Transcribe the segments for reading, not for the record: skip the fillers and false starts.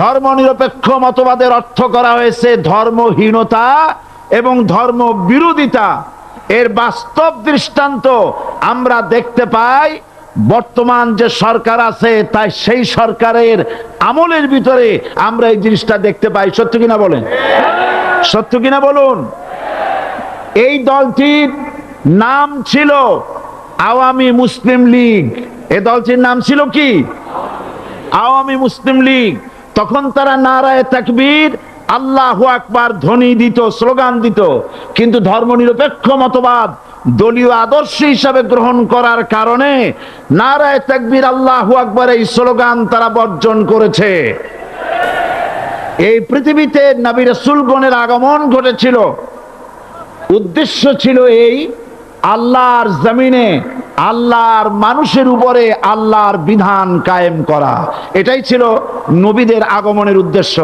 ধর্মনিরপেক্ষ মতবাদের অর্থ করা হয়েছে ধর্মহীনতা এবং ধর্ম বিরোধিতা। এর বাস্তব দৃষ্টান্ত আমরা দেখতে পাই বর্তমান যে সরকার আছে তাই সেই সরকারের আমলের ভিতরে আমরা এই জিনিসটা দেখতে পাই। সত্য কিনা বলেন? সত্য কিনা বলুন? এই দলটির নাম ছিল আওয়ামী মুসলিম লীগ। এই দলটির নাম ছিল কি? আওয়ামী মুসলিম লীগ। তখন তারা নারায়ে তাকবীর, আল্লাহু আকবার ধ্বনি দিত, স্লোগান দিত, কিন্তু ধর্মনিরপেক্ষ মতবাদ দলীয় আদর্শ হিসাবে গ্রহণ করার কারণে নারায়ে তাকবীর, আল্লাহু আকবার এই স্লোগান তারা বর্জন করেছে। এই পৃথিবীতে নবী রাসূলগণের আগমন ঘটেছিল, উদ্দেশ্য ছিল এই আল্লাহর জমিনে আল্লাহর মানুষের উপরে আল্লাহর বিধান কায়েম করা। এটাই ছিল নবীদের আগমনের উদ্দেশ্য।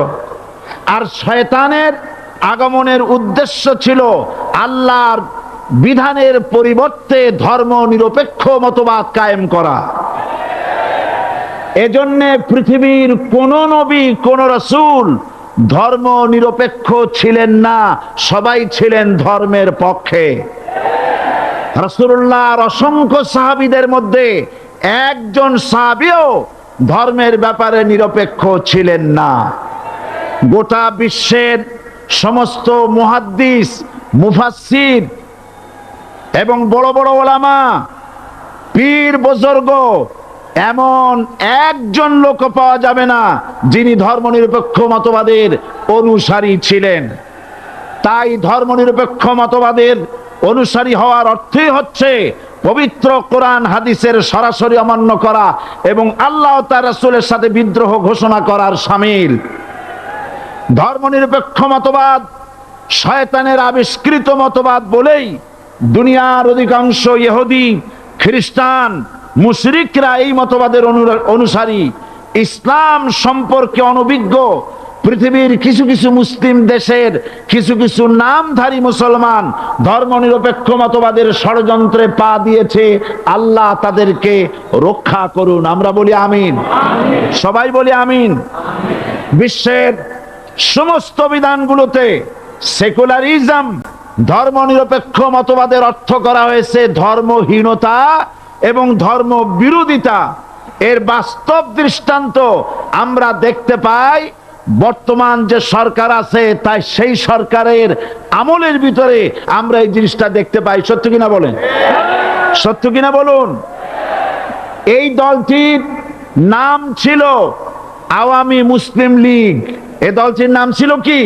আর শয়তানের আগমনের উদ্দেশ্য ছিল আল্লাহর বিধানের পরিবর্তে ধর্ম নিরপেক্ষ মতবাদ কায়েম করা। এজন্য পৃথিবীর কোন নবী, কোন রাসূল ধর্ম নিরপেক্ষ ছিলেন না, সবাই ছিলেন ধর্মের পক্ষে। রাসূলুল্লাহর অসংখ্য সাহাবীদের মধ্যে একজন সাহাবীও ধর্মের ব্যাপারে নিরপেক্ষ ছিলেন না। গোটা বিশ্বের সমস্ত মুহাদ্দিস, মুফাসসির এবং বড় বড় উলামা, পীর বুজুর্গ, এমন একজন লোক পাওয়া যাবে না যিনি ধর্মনিরপেক্ষ মতবাদের অনুসারী ছিলেন। তাই ধর্মনিরপেক্ষ মতবাদের অনুসারী হওয়ার অর্থই হচ্ছে পবিত্র কোরআন হাদিসের সরাসরি অমান্য করা এবং আল্লাহ ও তার রাসূলের সাথে বিদ্রোহ ঘোষণা করার শামিল। ধর্মনিরপেক্ষ মতবাদ শয়তানের আবিষ্কৃত মতবাদ বলেই দুনিয়ার অধিকাংশ ইহুদি, খ্রিস্টান, মুশরিকরা এই মতবাদের অনুসারী। ইসলাম সম্পর্কে অনভিজ্ঞ পৃথিবীর কিছু কিছু মুসলিম দেশের কিছু কিছু নামধারী মুসলমান ধর্মনিরপেক্ষ মতবাদের ষড়যন্ত্রে পা দিয়েছে। আল্লাহ তাদেরকে রক্ষা করুন। আমরা বলি আমিন। সবাই বলি আমিন। বিশ্বের সমস্ত বিধানগুলোতে সেকুলারিজম, ধর্মনিরপেক্ষ মতবাদের অর্থ করা হয়েছে ধর্মহীনতা এবং ধর্ম বিরোধিতা। এর বাস্তব দৃষ্টান্ত আমরা দেখতে পাই বর্তমান যে সরকার আছে তাই সেই সরকারের আমলের ভিতরে আমরা এই জিনিসটা দেখতে পাই। সত্য কিনা বলেন? সত্য কিনা বলুন? এই দলটির নাম ছিল আওয়ামী মুসলিম লীগ। এই দলটির নাম ছিল কি?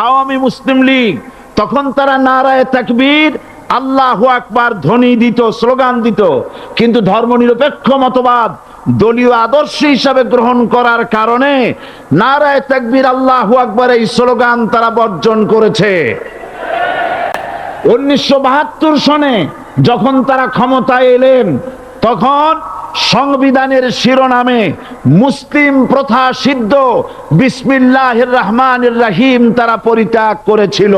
আওয়ামী মুসলিম লীগ। তখন তারা নারায়ে তাকবীর, আল্লাহু আকবার ধ্বনি দিত, স্লোগান দিত, কিন্তু ধর্মনিরপেক্ষ মতবাদ দলীয় আদর্শ হিসাবে গ্রহণ করার কারণে নারায়ে তাকবীর, আল্লাহু আকবার এই স্লোগান তারা বর্জন করেছে। 1972 সনে যখন তারা ক্ষমতায় এলেন তখন সংবিধানের শিরোনামে মুসলিম প্রথা সিদ্ধ বিসমিল্লাহির রহমানির রহিম তারা পরিত্যাগ করেছিল।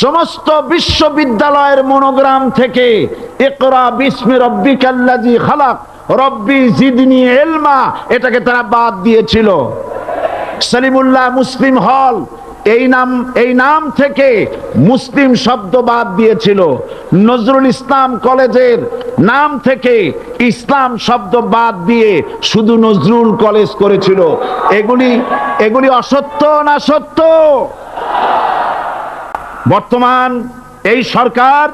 সমস্ত বিশ্ববিদ্যালয়ের মনোগ্রাম থেকে ইকরা বিসমি রব্বিকাল্লাযী খালাক, রব্বি জিদনি ইলমা, এটাকে তারা বাদ দিয়েছিল। সলিমুল্লাহ মুসলিম হল এই নাম থেকে মুসলিম শব্দ বাদ দিয়েছিল। নজরুল ইসলাম কলেজের নাম থেকে ইসলাম শব্দ বাদ দিয়ে শুধু নজরুল কলেজ করেছিল। এগুলি অসত্য না সত্য? বর্তমান এই সরকার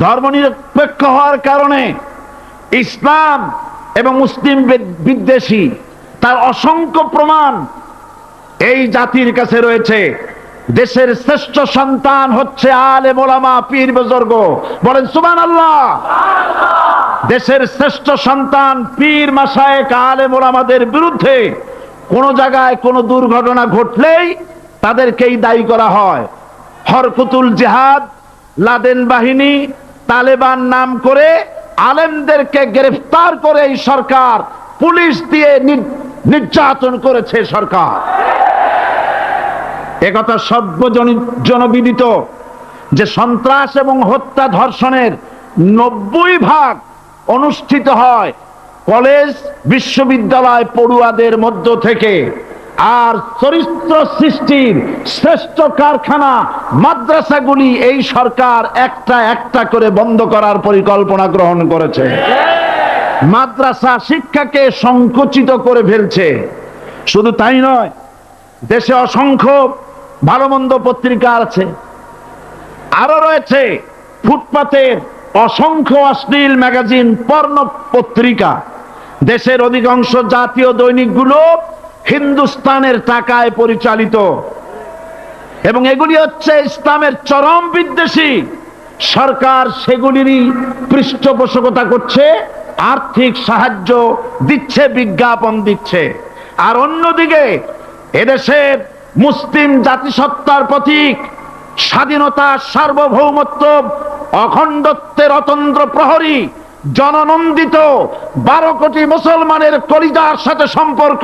ধর্মনিরপেক্ষ হওয়ার কারণে ইসলাম এবং মুসলিম বিদ্বেষী, তার অসংখ্য প্রমাণ এই জাতির কাছে রয়েছে। দেশের শ্রেষ্ঠ সন্তান হচ্ছে আলেম ওলামা, পীর বুজুর্গ। বলেন সুবহানাল্লাহ। দেশের শ্রেষ্ঠ সন্তান পীর মাশায়েখ আলেম ওলামাদের বিরুদ্ধে কোন জায়গায় কোন দুর্ঘটনা ঘটলেই তাদেরকেই দায়ী করা হয়। হরকুতুল জিহাদ, লাদেন বাহিনী, তালেবান নাম করে আলেমদেরকে গ্রেফতার করে এই সরকার পুলিশ দিয়ে নির্যাতন করেছে সরকার। একথা সর্বজনবিদিত যে সন্ত্রাস এবং হত্যা ধর্ষণের 90% অনুষ্ঠিত হয় কলেজ বিশ্ববিদ্যালয় পড়ুয়াদের মধ্য থেকে, আর চরিত্র সৃষ্টির শ্রেষ্ঠ কারখানা মাদ্রাসাগুলি এই সরকার একটা একটা করে বন্ধ করার পরিকল্পনা গ্রহণ করেছে। মাদ্রাসা শিক্ষাকে সংকুচিত করে ফেলছে। শুধু তাই নয়, দেশে অসংখ্য ভালো মন্দ পত্রিকা আছে, আরো রয়েছে ফুটপাতের অসংখ্য অশ্লীল ম্যাগাজিন, পর্ণ পত্রিকা। দেশের অধিকাংশ জাতীয় দৈনিকগুলো হিন্দুস্তানের টাকায় পরিচালিত এবং এগুলি হচ্ছে ইসলামের চরম বিদ্বেষী। সরকার সেগুলিরই পৃষ্ঠপোষকতা করছে, আর্থিক সাহায্য দিচ্ছে, বিজ্ঞাপন দিচ্ছে। আর অন্যদিকে এদেশের মুসলিম জাতিসত্তার প্রতীক, স্বাধীনতা, সার্বভৌমত্ব, অখণ্ডত্বের অতন্দ্র প্রহরী, জননন্দিত 12 কোটি মুসলমানের কলিজার সাথে সম্পর্ক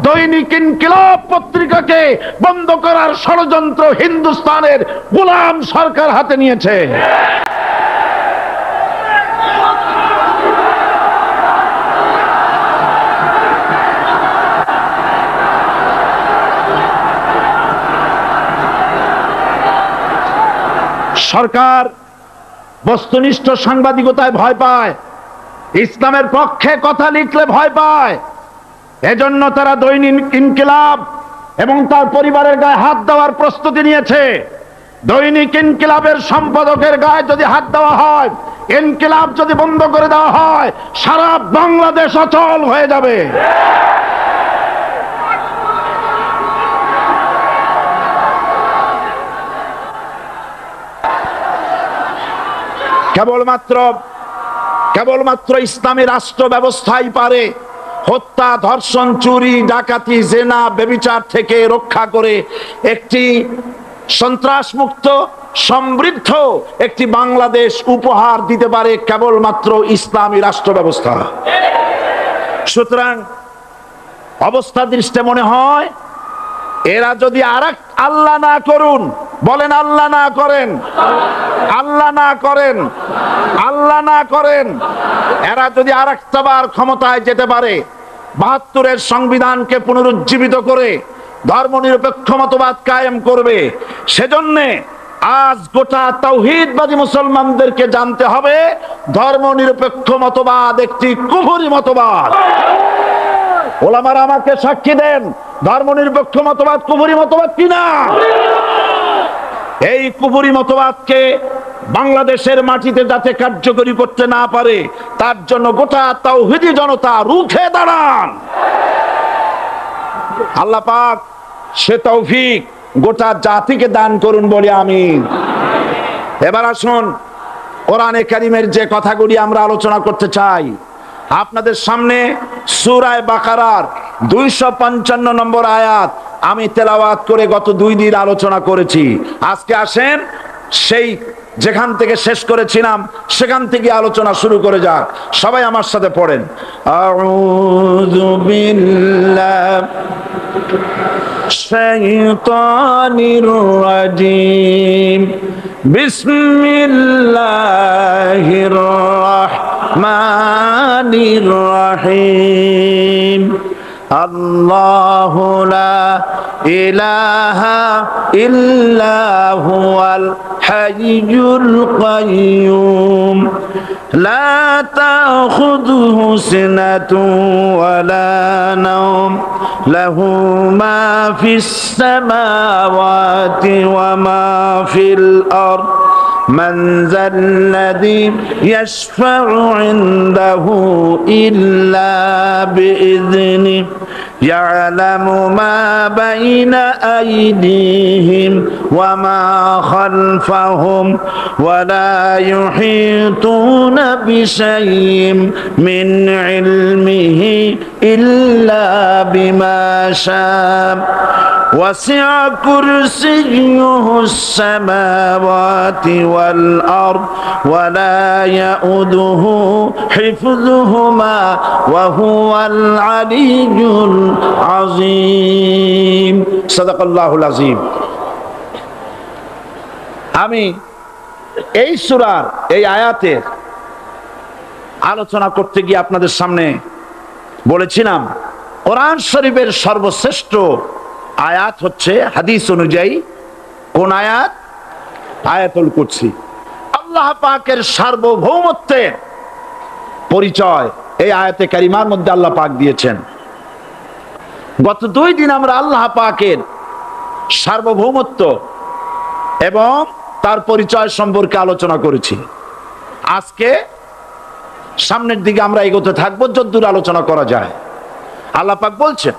দৈনিক ইনকিলাব পত্রিকাকে বন্ধ করার ষড়যন্ত্র হিন্দুস্তানের গোলাম সরকার হাতে নিয়েছে। সরকার বস্তুনিষ্ঠ সাংবাদিকতায় ভয় পায়, ইসলামের পক্ষে কথা লিখলে ভয় পায়। এজন্য তারা দৈনিক ইনকিলাব এবং তার পরিবারের গায়ে হাত দেওয়ার প্রস্তুতি নিয়েছে। দৈনিক ইনকিলাবের সম্পাদকের গায়ে যদি হাত দেওয়া হয়, ইনকিলাব যদি বন্ধ করে দেওয়া হয়, সারা বাংলাদেশ অচল হয়ে যাবে। কেবলমাত্র ইসলামী রাষ্ট্র ব্যবস্থাই পারে হত্যা, ধর্ষণ, চুরি, ডাকাতি, জেনা, ব্যভিচার থেকে রক্ষা করে একটি সন্ত্রাসমুক্ত সমৃদ্ধ একটি বাংলাদেশ উপহার দিতে পারে কেবলমাত্র ইসলামী রাষ্ট্র ব্যবস্থা। সুতরাং অবস্থা দৃষ্টে মনে হয় এরা যদি আরেক আল্লাহ না করুন, বলেন আল্লাহ না করেন, আল্লাহ না করেন, আল্লাহ না করেন, এরা যদি আরেকটাবার ক্ষমতায় যেতে পারে, ৭২-এর সংবিধানকে পুনরুজ্জীবিত করে ধর্মনিরপেক্ষ মতবাদ কায়েম করবে, সেজন্য আজ গোটা তাওহীদবাদী মুসলমানদেরকে জানতে হবে ধর্মনিরপেক্ষ মতবাদ একটি কুফরি মতবাদ। ওলামারা আমাকে সাক্ষী দেন, ধর্মনিরপেক্ষ মতবাদ কুফরি মতবাদ কিনা। এই কুফরি মতবাদকে বাংলাদেশের মাটিতে যাতে কার্যকরী করতে না পারে, তার জন্য গোটা তাওহীদি জনতা রুখে দাঁড়ান। আল্লাহ পাক সে তৌফিক গোটা জাতিকে দান করুন বলি আমিন। এবার আসুন কোরআনে কারীমের যে কথাগুলি আমরা আলোচনা করতে চাই, আপনাদের সামনে সূরা বাকারার 255 নম্বর আয়াত আমি তেলাওয়াত করে গত 2 দিন আলোচনা করেছি। আজকে আসেন সেই যেখান থেকে শেষ করেছিলাম সেখান থেকে আলোচনা শুরু করে যাক। সবাই আমার সাথে পড়েন, আউযু বিল্লাহি শাইতানির রাজিম, বিসমিল্লাহির রাহমানির রাহিম। আল্লাহু লা ইলাহা ইল্লা হুয়াল হাইয়ুল কাইয়্যুম লা তাখুযুহু সিনাতুন ওয়ালা নাওম লাহু মা ফিস সামাওয়াতি ওয়া মা ফিল আরদ من ذا الذي يشفع عنده إلا بإذنه يعلم ما بين أيديهم وما خلفهم ولا يحيطون بشيء من علمه إلا بما شاء وسع كرسيه السماوات والأرض ولا يؤوده حفظهما وهو العلي العظيم صدق الله العظيم। আমি এই সূরার এই আয়াতের আলোচনা করতে গিয়ে আপনাদের সামনে বলেছিলাম কোরআন শরীফের সর্বশ্রেষ্ঠ আয়াত হচ্ছে হাদিস অনুযায়ী কোন আয়াত? আয়াতুল কুরসি। আল্লাহ পাকের সার্বভৌমত্বের পরিচয় এই আয়াতে কারিমার মধ্যে আল্লাহ পাক দিয়েছেন। গত 2 দিন আমরা আল্লাহ পাকের সার্বভৌমত্ব এবং তার পরিচয় সম্পর্কে আলোচনা করেছি। আজকে সামনের দিকে আমরা এগোতে থাকবো যতদূর আলোচনা করা যায়। আল্লাহ পাক বলছেন,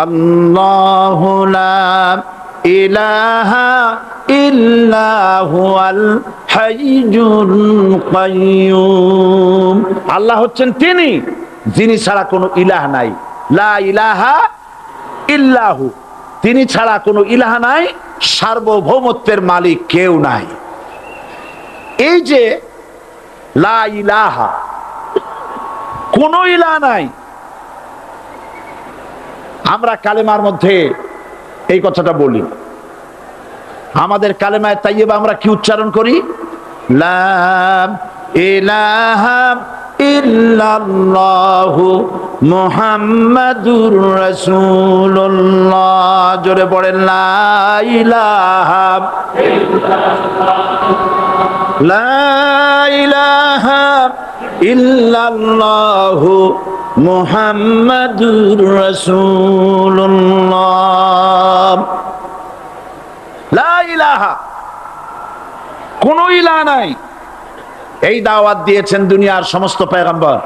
আল্লাহু লা ইলাহা ইল্লা হুয়াল হাইয়ুল কাইয়্যুম। আল্লাহ হচ্ছেন তিনি যিনি ছাড়া কোনো ইলাহ নাই। লা ইলাহা ইল্লাহু, তিনি ছাড়া কোনো ইলাহ নাই, সার্বভৌমত্বের মালিক কেউ নাই। এই যে লা ইলাহা, কোনো ইলাহ নাই, আমরা কালেমার মধ্যে এই কথাটা বলি। আমাদের কালেমায় তাইয়্যিবা আমরা কি উচ্চারণ করি? লা ইলাহা ইল্লাল্লাহু মুহাম্মাদুর রাসূলুল্লাহ। জোরে পড়েন, লা ইলাহা লা ইলাহা ইল্লাল্লাহু মুহাম্মাদুর রাসূলুল্লাহ। লা ইলাহা, কোনো ইলাহ নাই, এই দাওয়াত দিয়েছেন দুনিয়ার সমস্ত পয়গম্বর।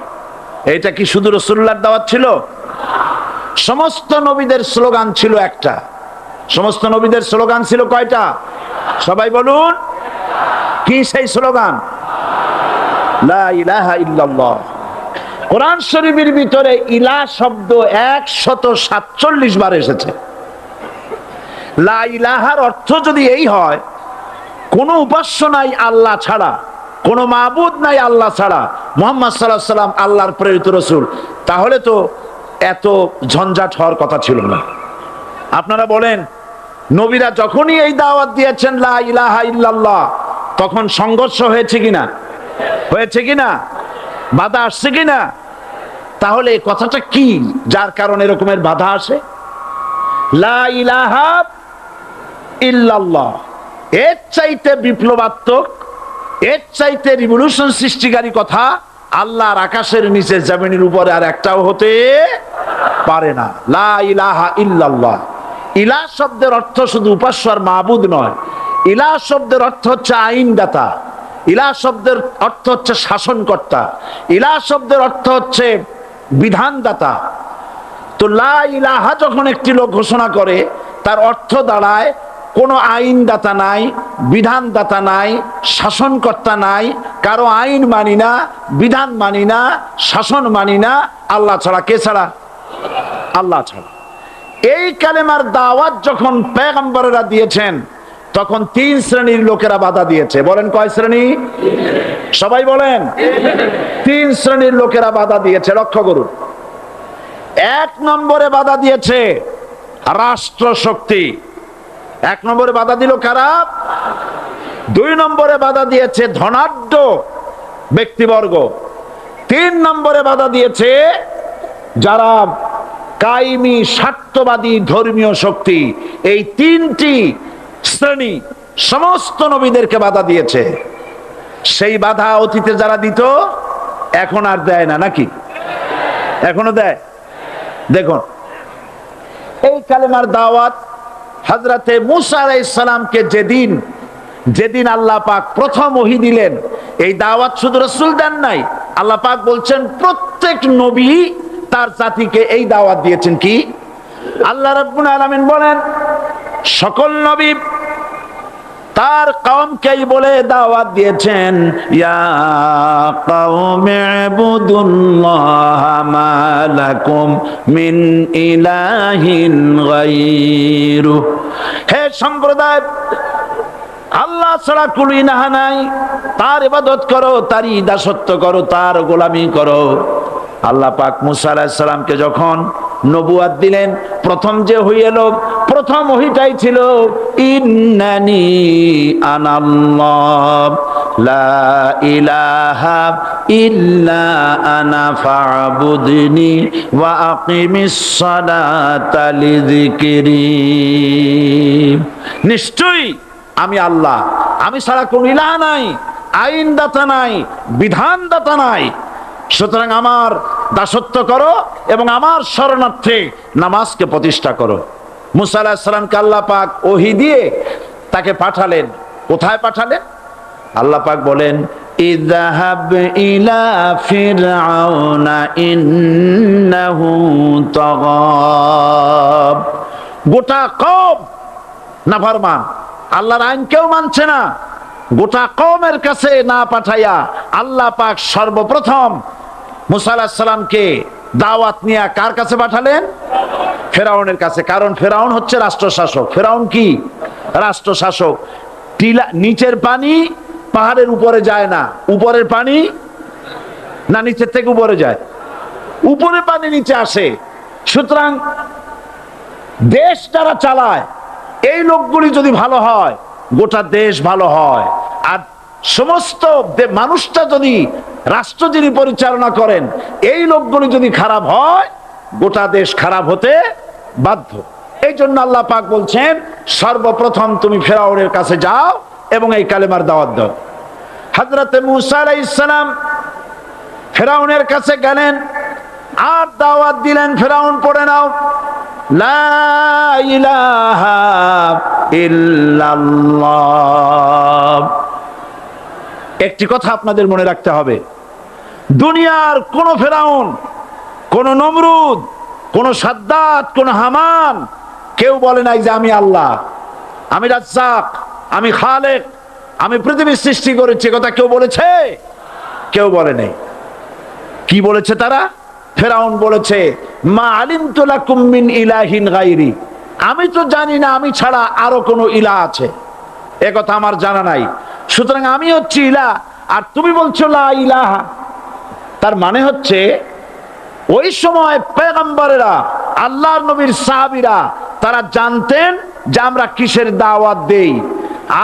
এটা কি শুধু রাসূলুল্লাহর দাওয়াত ছিল? সমস্ত নবীদের স্লোগান ছিল একটা। সমস্ত নবীদের স্লোগান ছিল কয়টা? সবাই বলুন, কি সেই স্লোগান? লা ইলাহা ইল্লাল্লাহ। কোরআন শরীফের ভিতরে ইলাহ শব্দ 147 বার এসেছে। লা ইলাহার অর্থ যদি এই হয় কোন উপাস্য নাই আল্লাহ ছাড়া, কোন মাবুদ নাই আল্লাহ ছাড়া, মুহাম্মদ সাল্লাল্লাহু আলাইহি ওয়াসাল্লাম আল্লাহর প্রেরিত রাসূল, তাহলে তো এত ঝঞ্ঝাট হওয়ার কথা ছিল না। আপনারা বলেন, নবীরা যখনই এই দাওয়াত দিয়েছেন লা ইলাহা ইল্লাল্লাহ, তখন সংঘর্ষ হয়েছে কিনা? হয়েছে কিনা? বাধা আসছে কিনা? তাহলে এই কথাটা কি যার কারণে এরকমের বাধা আসে? লা ইলাহা ইল্লাল্লাহ, এর চাইতে বিপ্লবাত্মক, এর চাইতে রিভলিউশন সৃষ্টিকারী কথা আল্লাহর আকাশের নিচে জমিনের উপরে আর একটাও হতে পারে না। লা ইলাহা ইল্লাল্লাহ। ইলাহ শব্দের অর্থ শুধু উপাস্য আর মাবুদ নয়। ইলাহ শব্দের অর্থ হচ্ছে আইনদাতা, ইলাহ শব্দের অর্থ হচ্ছে শাসনকর্তা, ইলাহ শব্দের অর্থ হচ্ছে বিধানদাতা। তো লা ইলাহা যখন একটি লোক ঘোষণা করে, তার অর্থ দাঁড়ায় কোনো আইনদাতা নাই, বিধানদাতা নাই, শাসনকর্তা নাই, কারো আইন মানি না, বিধান মানি না, শাসন মানি না, আল্লাহ ছাড়া। কে ছাড়া? আল্লাহ ছাড়া। এই কালেমার দাওয়াত যখন পয়গম্বরেরা দিয়েছেন, তখন 3 শ্রেণীর লোকেরা বাধা দিয়েছে। বলেন কয় শ্রেণী? সবাই বলেন। 3 শ্রেণীর লোকেরা বাধা দিয়েছে, লক্ষ্য করুন। 1 নম্বরে বাধা দিয়েছে রাষ্ট্র শক্তি। 1 নম্বরে বাধা দিল কারা? 2 নম্বরে বাধা দিয়েছে ধনাঢ্য ব্যক্তিবর্গ। 3 নম্বরে বাধা দিয়েছে যারা কায়েমি স্বার্থবাদী ধর্মীয় শক্তি। এই 3টি শ্রেণী সমস্ত নবীদেরকে বাধা দিয়েছে। সেই বাধা অতীতে যারা দিত এখন আর দেয় না, নাকি? এখনো দেয়? দেখুন, এই কালেমার দাওয়াত হযরতে মূসা আলাইহিস সালামকে যেদিন আল্লাহ পাক প্রথম ওহী দিলেন, এই দাওয়াত শুধু রাসূল দেন নাই, আল্লাহ পাক বলছেন প্রত্যেক নবী তার জাতিকে এই দাওয়াত দিয়েছেন। কি? আল্লাহ রাব্বুল আলামিন বলেন, সকল নবী তার কওমকেই বলে দাওয়াত দিয়েছেন, ইয়া কওমি ইবুদুল্লাহা মা লাকুম মিন ইলাহিন গায়রু। হে সম্প্রদায়, আল্লাহ ছাড়া কোনো ইলাহ নাই, তার ইবাদত করো, তারই দাসত্ব করো, তার গোলামি করো। আল্লাহ পাক মূসা আলাইহিস সালামকে যখন নবুয়াত দিলেন, প্রথম যে ওহী এলো, প্রথম ওহীটাই ছিল ইন্নানি আনাল্লাহ, লা ইলাহা ইল্লা আনা ফা'বুদনি ওয়া আকিমিস সালাতা লিযিকরি। নিশ্চয়ই আমি আল্লাহ, আমি ছাড়া কোন ইলাহ নাই, আইনদাতা নাই, বিধানদাতা নাই। সুতরাং আমার দাসত্ব করো এবং আমার শরণার্থে নামাজকে প্রতিষ্ঠা করো। মুসা আলাইহিস সালামকে আল্লাহ পাক ওহী দিয়ে তাকে পাঠালেন। কোথায় পাঠালেন? আল্লাহ পাক বলেন, ইযহাব ইলা ফিরআউনা ইন্নাহু তাগা। গোটা কওম নাফরমান, আল্লাহর আইন কেউ মানছে না। গোটা কওমের কাছে না পাঠাইয়া আল্লাহ পাক সর্বপ্রথম মুসা আলাইহিস সালামকে দাওয়াত নিয়ে কার কাছে পাঠালেন? ফেরাউনের কাছে। কারণ ফেরাউন হচ্ছে রাষ্ট্রশাসক। ফেরাউন কি? রাষ্ট্রশাসক। টিলা নিচের পানি পাহাড়ের উপরে যায় না, উপরের পানি না নিচের থেকে উপরে যায়? উপরে পানি নিচে আসে। সুতরাং দেশ যারা চালায় এই লোকগুলি যদি ভালো হয়, গোটা দেশ ভালো হয়। আর সমস্ত মানুষটা যদি, রাষ্ট্র যিনি পরিচালনা করেন এই লোকগুলি যদি খারাপ হয়, গোটা দেশ খারাপ হতে বাধ্য। এই জন্য আল্লাহ পাক বলছেন, সর্বপ্রথম তুমি ফেরাউনের কাছে যাও এবং এই কালেমার দাওয়াত দাও। হযরতে মূসা আলাইহিস সালাম ফেরাউনের কাছে গেলেন আর দাওয়াত দিলেন, ফেরাউন পড়ে নাও, লা ইলাহা ইল্লাল্লাহ। একটি কথা আপনাদের মনে রাখতে হবে, দুনিয়ার কোন ফেরাউন, কোন নমরুদ, কোন সাদ্দাত, কোন হামান কেউ বলে নাই যে আমি আল্লাহ, আমি রাজ্জাক, আমি খালেক, আমি পৃথিবীর সৃষ্টি করেছি। কথা কেউ বলেছে? কেউ বলে নাই। কি বলেছে তারা? ফেরাউন বলেছে, মা আলিমতু লাকুম মিন ইলাহিন গায়রি, আমি তো জানি না আমি ছাড়া আরো কোনো ইলাহ আছে, এ কথা আমার জানা নাই। সুতরাং আমি হচ্ছি ইলাহ আর তুমি বলছো লা ইলাহা। তার মানে হচ্ছে ওই সময় পয়গম্বরেরা, আল্লাহর নবীর সাহাবীরা তারা জানতেন যে আমরা কিসের দাওয়াত দেই,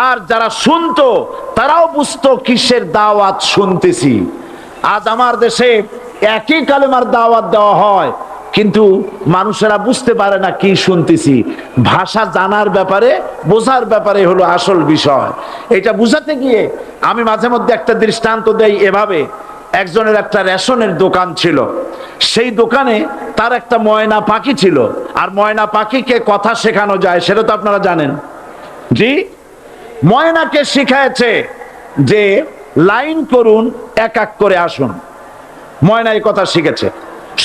আর যারা শুনতো তারাও বুঝতো কিসের দাওয়াত শুনতেছি। আজ আমার দেশে একই কালেমার দাওয়াত দেওয়া হয়, কিন্তু মানুষেরা বুঝতে পারে না কি শুনতেছি। ভাষা জানার ব্যাপারে, বোঝার ব্যাপারে হলো আসল বিষয়। এটা বুঝাতে গিয়ে আমি মাঝে মধ্যে একটা দৃষ্টান্ত দেই এভাবে। একজনের একটা রেশনের দোকান ছিল, সেই দোকানে তার একটা ময়না পাখি ছিল। আর ময়না পাখিকে কথা শেখানো যায়, সেটা তো আপনারা জানেন। জি, ময়নাকে শিখায়েছে যে লাইন করুন, এক এক করে আসুন। ময়না এই কথা শিখেছে।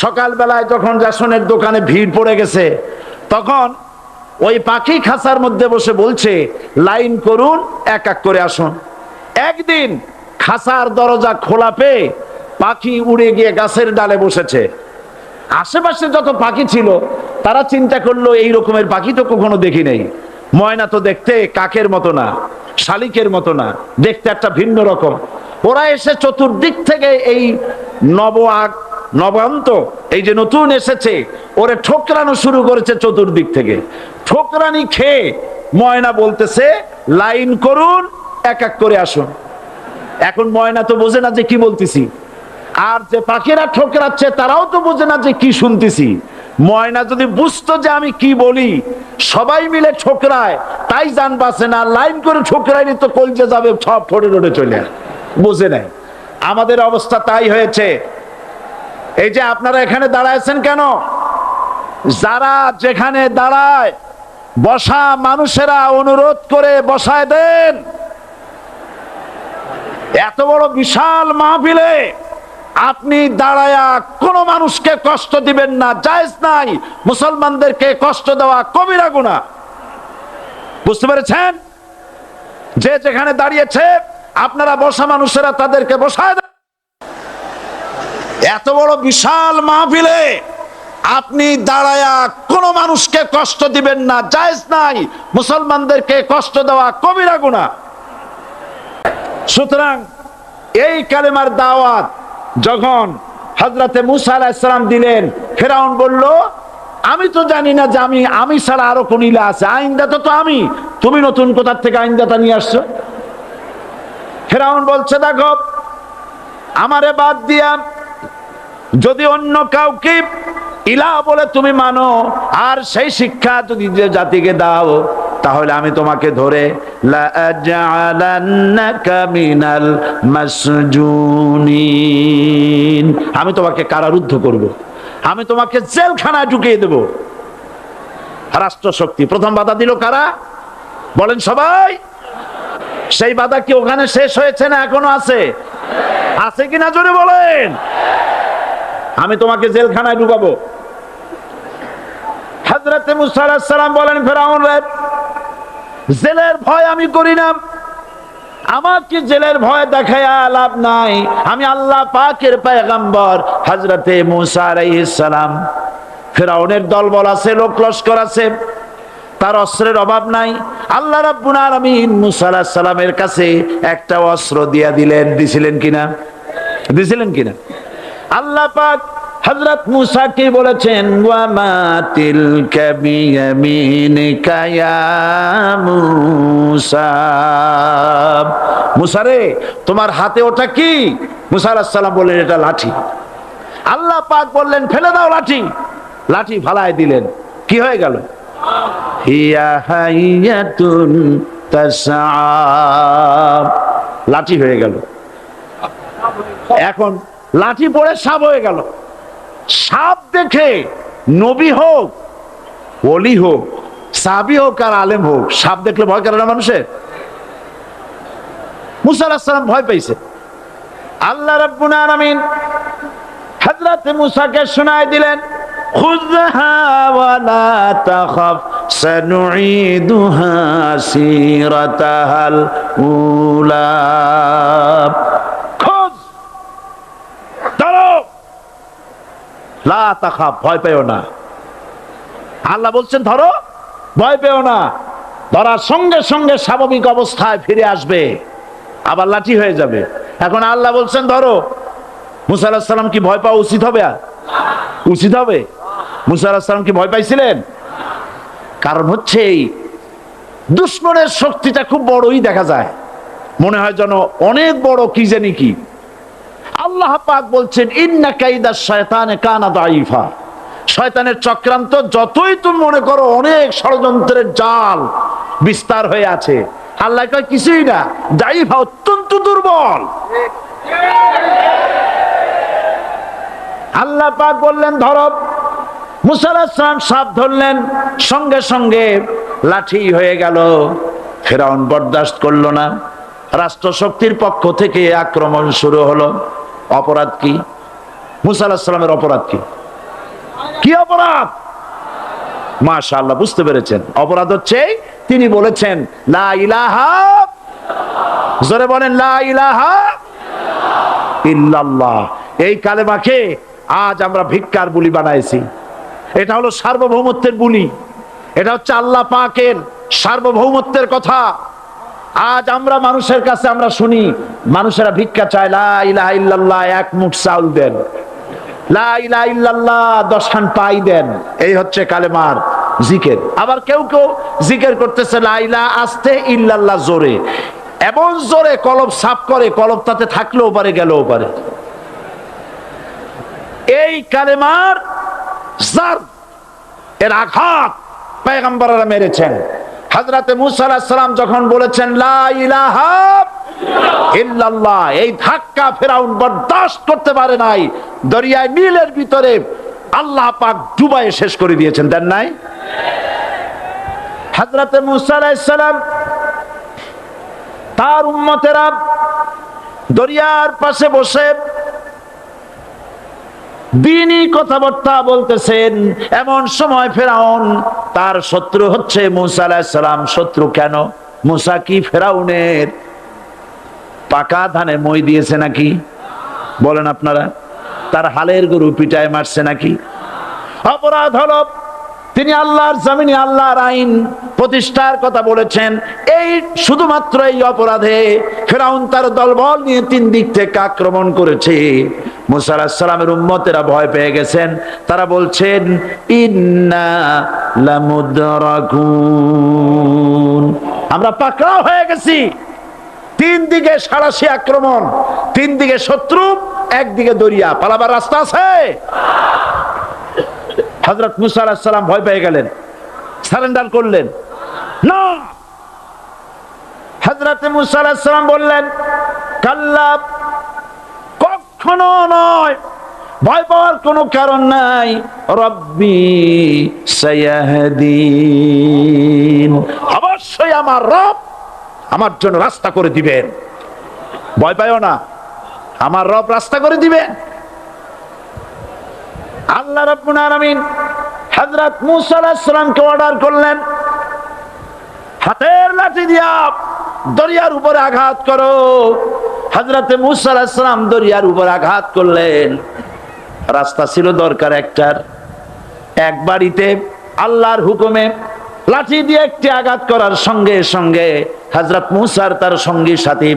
সকালবেলায় যখন রেশনের দোকানে ভিড় পড়ে গেছে, তখন ওই পাখি খাঁচার মধ্যে বসে বলছে লাইন করুন, এক এক করে আসুন। একদিন খাঁচার দরজা খোলা পেয়ে পাখি উড়ে গিয়ে গাছের ডালে বসেছে। আশেপাশে যত পাখি ছিল তারা চিন্তা করলো এই রকমের পাখি তো কখনো দেখি নাই। ময়না তো দেখতে কাকের মতো না, শালিকের মতো না, দেখতে একটা ভিন্ন রকম। ওরা এসে চতুর্দিক থেকে এই নবান্ত, এই যে নতুন এসেছে, ওরে ঠোকরানো শুরু করেছে চতুর্দিক থেকে। ঠোকরানি খেয়ে ময়না বলতেছে লাইন করুন, এক এক করে আসুন। এখন ময়না তো বোঝে না যে কি বলতেছি, আর যে পাখিরা ঠোকরাচ্ছে তারাও তো বোঝে না যে কি শুনতেছি। ময়না যদি বুঝতো যে আমি কি বলি, সবাই মিলে ঠোকরায়, তাই জান বাঁচে না। লাইন করে ঠোকরাইনি তো কলজে যাবে, সব ফোড়ে রোডে চলে, বোঝে নাই। আমাদের অবস্থা তাই হয়েছে। এই যে আপনারা এখানে দাঁড়াইছেন কেন? যারা যেখানে দাঁড়ায় বসা মানুষেরা অনুরোধ করে বসায় দেন। এত বড় বিশাল মাহফিলে আপনি দাঁড়ায়া কোন মানুষকে কষ্ট দিবেন না, জায়েজ নাই। মুসলমানদেরকে কষ্ট দেওয়া কবিরা গুনাহ। বুঝতে পেরেছেন? যে যেখানে দাঁড়িয়েছে আপনারা বসা মানুষেরা তাদেরকে বসায় দেন। এত বড় বিশাল মাহফিলে আপনি দাঁড়ায়া কোন মানুষকে কষ্ট দিবেন না, জায়েজ নাই। মুসলমানদেরকে কষ্ট দেওয়া কবিরা গুনাহ। সুতরাং এই কালেমার দাওয়াত যখন হযরতে মূসা আলাইহিস সালাম দিলেন, ফেরাউন বলল আমি তো জানি না যে আমি ছাড়া আরো কোন ইলাহ আছে, আইনদাতা তো আমি, তুমি নতুন কোথা থেকে আইনদাতা নিয়ে আসছো? ফেরাউন বলছে, দেখো আমারে বাদ দিয়া যদি অন্য কাউকে ইলাহ বলে তুমি মানো, আর সেই শিক্ষা যদি যে জাতিকে দাও, তাহলে আমি তোমাকে ধরে লাআজআলান্নাকা মিনাল মাসজুনিন, আমি তোমাকে কারারুদ্ধ করব, আমি তোমাকে জেলখানায় ঢুকিয়ে দেব। রাষ্ট্রশক্তি প্রথম বাধা দিল কারা? বলেন সবাই। সেই বাধা কি ওখানে শেষ হয়েছে না এখনো আছে? আছে কিনা জোরে বলেন। আমি তোমাকে জেলখানায় ঢুকাবো। হযরত মুসা আলাইহিস সালাম বলেন, ফেরাউন রে, জেলের ভয় আমি করি না, আমাকে জেলের ভয় দেখায়া লাভ নাই, আমি আল্লাহ পাকের পয়গম্বর হযরত মুসা আলাইহিস সালাম। ফেরাউনের দলবল আছে, লোক লস্কর আছে, তার অস্ত্রের অভাব নাই। আল্লাহ রাব্বুল আলামিন মুসা আলাইহিস সালামের কাছে একটা অস্ত্র দিয়া দিলেন। দিছিলেন কিনা? দিছিলেন কিনা? আল্লাহ পাক হযরত মুসাকে বলেছেন, ওয়া মা তিলকা বিয়ামিনিকা ইয়া মুসা, মুসা রে তোমার হাতে ওটা কি? মুসা আলাইহিস সালাম বললেন, এটা লাঠি। আল্লাহ পাক বললেন, ফেলে দাও লাঠি। লাঠি ফালায় দিলেন। কি হয়ে গেল? হিয়া হাইয়াতুন তাসআ, লাঠি হয়ে গেল। এখন লাঠি পড়ে সাপ হয়ে গেল। সাপ দেখে নবী হোক, ওলি হোক, সাহাবী হোক আর আলেম হোক, সাপ দেখলে ভয় করে না মানুষের? মুসা আলাইহিস সালাম ভয় পাইছে। আল্লাহ রাব্বুল আলামিন হযরত মুসাকে শোনায় দিলেন, খুযহা ওয়া লা তাখাফ সানুঈদুহা সিরাতাহাল উলা, লা তাখাফ, ভয় পেও না। আল্লাহ বলছেন ধরো, ভয় পেও না। ধরার সঙ্গে সঙ্গে স্বাভাবিক অবস্থায় ফিরে আসবে, আবার লাঠি হয়ে যাবে। এখন আল্লাহ বলছেন ধরো। মুসা আলাইহিস সালাম কি ভয় পাওয়া উচিত হবে? উচিত হবে? মুসা আলাইহিস সালাম কি ভয় পাইছিলেন? কারণ হচ্ছে এই দুশমনের শক্তিটা খুব বড়ই দেখা যায়, মনে হয় যেন অনেক বড়, কি জানি কি। আল্লাহ পাক বলছেন, ইন্না কাইদাশ শায়তানে কানা দাঈফা, শয়তানের চক্রান্ত যতই তুমি মনে করো অনেক ষড়যন্ত্রের জাল বিস্তার হয়ে আছে, আল্লাহ কয় কিছুই না, দাঈফা, অত্যন্ত দুর্বল। আল্লাহ পাক বললেন ধরো। মুসা আলাইহিস সালাম সাপ ধরলেন, সঙ্গে সঙ্গে লাঠি হয়ে গেল। ফেরাউন বরদাস্ত করলো না, রাষ্ট্রশক্তির পক্ষ থেকে আক্রমণ শুরু হলো। অপরাধ কি? মুসা আলাইহিস সালামের অপরাধ কি? কি অপরাধ? মাশাআল্লাহ, বুঝতে পেরেছেন। অপরাধ হচ্ছে তিনি বলেছেন লা ইলাহা, জোরে বলেন লা ইলাহা ইল্লাল্লাহ। এই কালেমাকে আজ আমরা ভিক্ষার বুলি বানাইছি। এটা হলো সার্বভৌমত্বের বুলি, এটা হচ্ছে আল্লাহ পাকের সার্বভৌমত্বের কথা। আজ আমরা মানুষের কাছে আমরা শুনি, মানুষেরা ভিক্ষা চায়, লা ইলাহা ইল্লাল্লাহ, এক মুঠ চাউল দেন, লা ইলাহা ইল্লাল্লাহ 10 খান পাই দেন। এই হচ্ছে কালেমার জিকির। আবার কেউ কেউ জিকির করতেছে লা ইলাহা আস্তে, ইল্লাল্লাহ জোরে, এমন জোরে কলব সাফ করে, কলব তাতে থাকলেও পারে, গেলেও পারে। এই কালেমার জার, এর আঘাত পয়গম্বররা মেরেছেন। হযরত মুসা আলাইহিস সালাম যখন বলেছেন লা ইলাহা ইল্লাল্লাহ, এই ধাক্কা ফেরাউন বরদাস্ত করতে পারে নাই। দরিয়ায় নীলের ভিতরে আল্লাহ পাক ডুবাইয়ে শেষ করে দিয়েছেন, দেন নাই? হযরত মুসা আলাইহিস সালাম তার উম্মতেরা দরিয়ার পাশে বসে দ্বীনি কথাবার্তা বলতেছেন। এমন সময় ফেরাউন, তার শত্রু হচ্ছে মুসা আলাইহিস সালাম। শত্রু কেন? মুসা কি ফেরাউনের পাকা ধানে মই দিয়েছে নাকি? বলেন আপনারা। তার হালের গরু পিটায় মারছে নাকি? অপরাধ হলো তিনি আল্লাহর জমিনে আল্লাহর আইন প্রতিষ্ঠার কথা বলেছেন। এই শুধুমাত্র এই অপরাধে ফেরাউন তার দলবল নিয়ে 3 দিক থেকে আক্রমণ করেছে। মুসা আলাইহিস সালামের উম্মতেরা ভয় পেয়ে গেছেন। তারা বলছেন ইন্না লামুদরাকুন, আমরা পাকড়াও হয়ে গেছি, তিন দিকে সাঁড়াশি আক্রমণ, তিন দিকে শত্রু, একদিকে দরিয়া, পালাবার রাস্তা আছে? হযরত মুসা আলাইহিস সালাম ভয় পেয়ে গেলেন, সারেন্ডার করলেন না। হযরত মুসা আলাইহিস সালাম বললেন, কাল্লা, কখনো নয়, ভয় পাওয়ার কোনো কারণ নাই। রব্বি সায়াহদিন, অবশ্যই আমার রব আমার জন্য রাস্তা করে দিবেন। ভয় পাইও না, আমার রব রাস্তা করে দিবেন। আল্লাহ রাব্বুল আলামিন হযরত মুসা আলাইহিস সালামকে অর্ডার করলেন, হাতের লাঠি দিয়া দরিয়ার উপরে আঘাত করো। হযরত মুসা আলাইহিস সালাম দরিয়ার উপর আঘাত করলেন। রাস্তা ছিল দরকার একটার, এক বাড়িতে আল্লাহর হুকুমে লাঠি দিয়ে একটি আঘাত করার সঙ্গে সঙ্গে হযরত মুসার তার সঙ্গী সাথী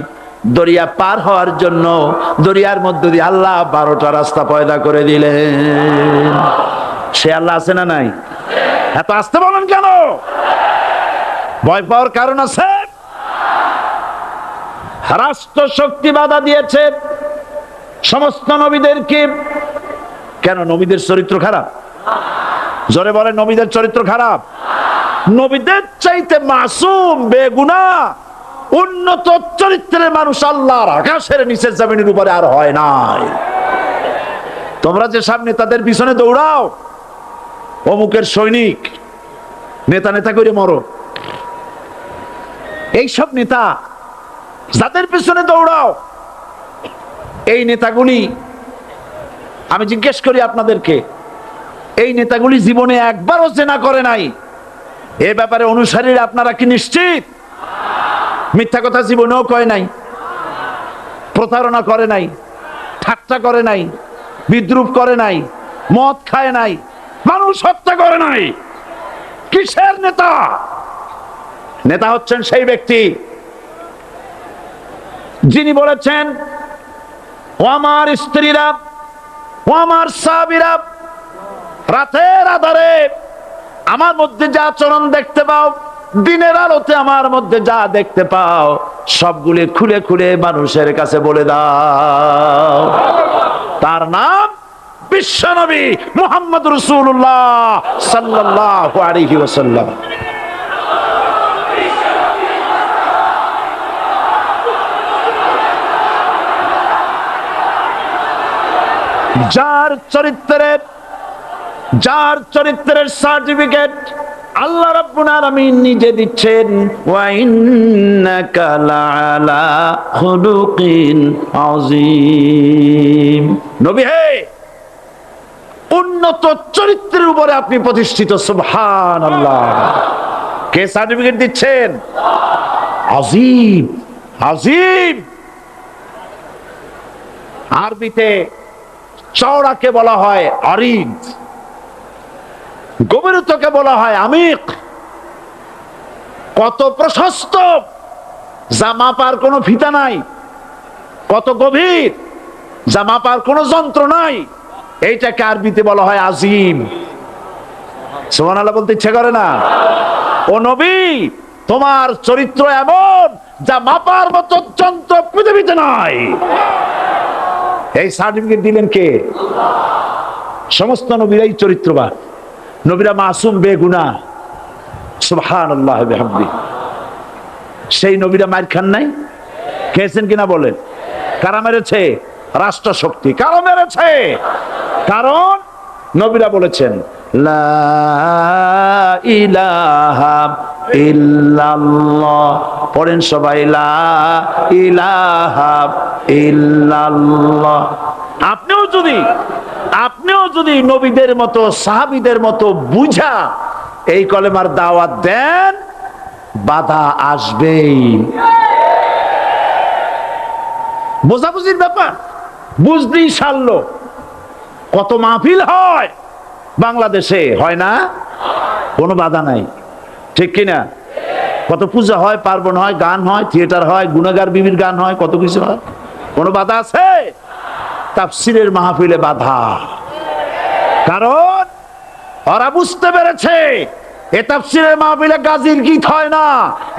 দরিয়া পার হওয়ার জন্য দরিয়ার মধ্য দিয়ে আল্লাহ 12টা রাস্তা পয়দা করে দিলেন। সে আল্লাহ আছে না নাই? এত আসতে বলেন কেন? ভয় পাওয়ার কারণ আছে? রাষ্ট্র শক্তি বাধা দিয়েছে সমস্ত নবীদেরকে। কেন? নবীদের চরিত্র খারাপ? জোরে বলেন, নবীদের চরিত্র খারাপ? নবীদের চাইতে মাসুম, বেগুনাহ, উন্নত চরিত্রের মানুষ আল্লাহর আকাশের নিচে জমিনের উপরে আর হয় নাই। তোমরা যে সব নেতাদের পিছনে দৌড়াও, অমুকের সৈনিক, নেতা নেতা করে মরো, এইসব নেতা যাদের পিছনে দৌড়াও, এই নেতাগুলি, আমি জিজ্ঞেস করি আপনাদেরকে, এই নেতাগুলি জীবনে একবারও জেনা করে নাই? এ ব্যাপারে অনুসারীরা আপনারা কি নিশ্চিত? মিথ্যা কথা জীবনেও কয় নাই, প্রতারণা করে নাই, ঠাট্টা করে নাই, বিদ্রুপ করে নাই, মদ খায় নাই, মানুষ হত্যা করে নাই। কিসের নেতা? নেতা হচ্ছেন সেই ব্যক্তি যিনি বলেছেন, ও আমার স্ত্রীরা, ও আমার সাহাবীরা, রাতের আধারে আমার মধ্যে যা আচরণ দেখতে পাও, দিনের আলোতে আমার মধ্যে যা দেখতে পাও, সবগুলি খুলে খুলে মানুষের কাছে বলে দাও। তার নাম বিশ্বনবী মুহাম্মদ রাসূলুল্লাহ সাল্লাল্লাহু আলাইহি ওয়াসাল্লাম। যার চরিত্রের সার্টিফিকেট আল্লাহ রাব্বুল আলামিন নিজে দিচ্ছেন, ওয়া ইন্নাকা লাআলা খুলুকিন আযীম। নবী হে, উন্নত চরিত্রের উপরে আপনি প্রতিষ্ঠিত। সুবহানাল্লাহ। কে সার্টিফিকেট দিচ্ছেন? আযীম, আযীম। আরবিতে চওড়াকে বলা হয় আরিদ, গভীরতাকে বলা হয় আমিক। কত প্রশস্ত, যা মাপার কোনো ফিতা নাই, কত গভীর, যা মাপার কোনো যন্ত্র নাই, এইটাকে আরবিতে বলা হয় আজিম। সুবহানাল্লাহ বলতে ইচ্ছে করে না? ও নবী, তোমার চরিত্র এমন যা মাপার মতো যন্ত্র পৃথিবীতে নাই। এই সার্টিফিকেট দিলেন কে? সমস্ত নবীরাই চরিত্রবান, নবীরা মাসুম, বেগুনাহ। সুবহানাল্লাহ ওয়া বিহামদিহি। সেই নবীরা মার খান নাই? খেয়েছেন কিনা বলেন? কারা মেরেছে? রাষ্ট্র শক্তি। কারা মেরেছে? কারণ নবীরা বলেছেন, লা ইলাহা ইল্লাল্লাহ। পড়েন সবাই, লা ইলাহা ইল্লাল্লাহ। আপনিও যদি নবীদের মতো, সাহাবীদের মতো বুঝা এই কলেমার দাওয়াত দেন, বাধা আসবেই। বোঝাবুঝির ব্যাপার, বুঝতেই সারলো। কত মাহফিল হয় বাংলাদেশে, হয় না? কোনো বাধা নাই, ঠিক কিনা? কত পূজা হয়, পার্বণ হয়, গান হয়, থিয়েটার হয়, গুনাহগার বিবির গান হয়, কত কিছু হয়। কোনো বাধা আছে? তাফসীরের মাহফিলে বাধা। কারণ ওরা বুঝতে পেরেছে এ তাফসীরের মাহফিলে গাজীর গীত হয় না,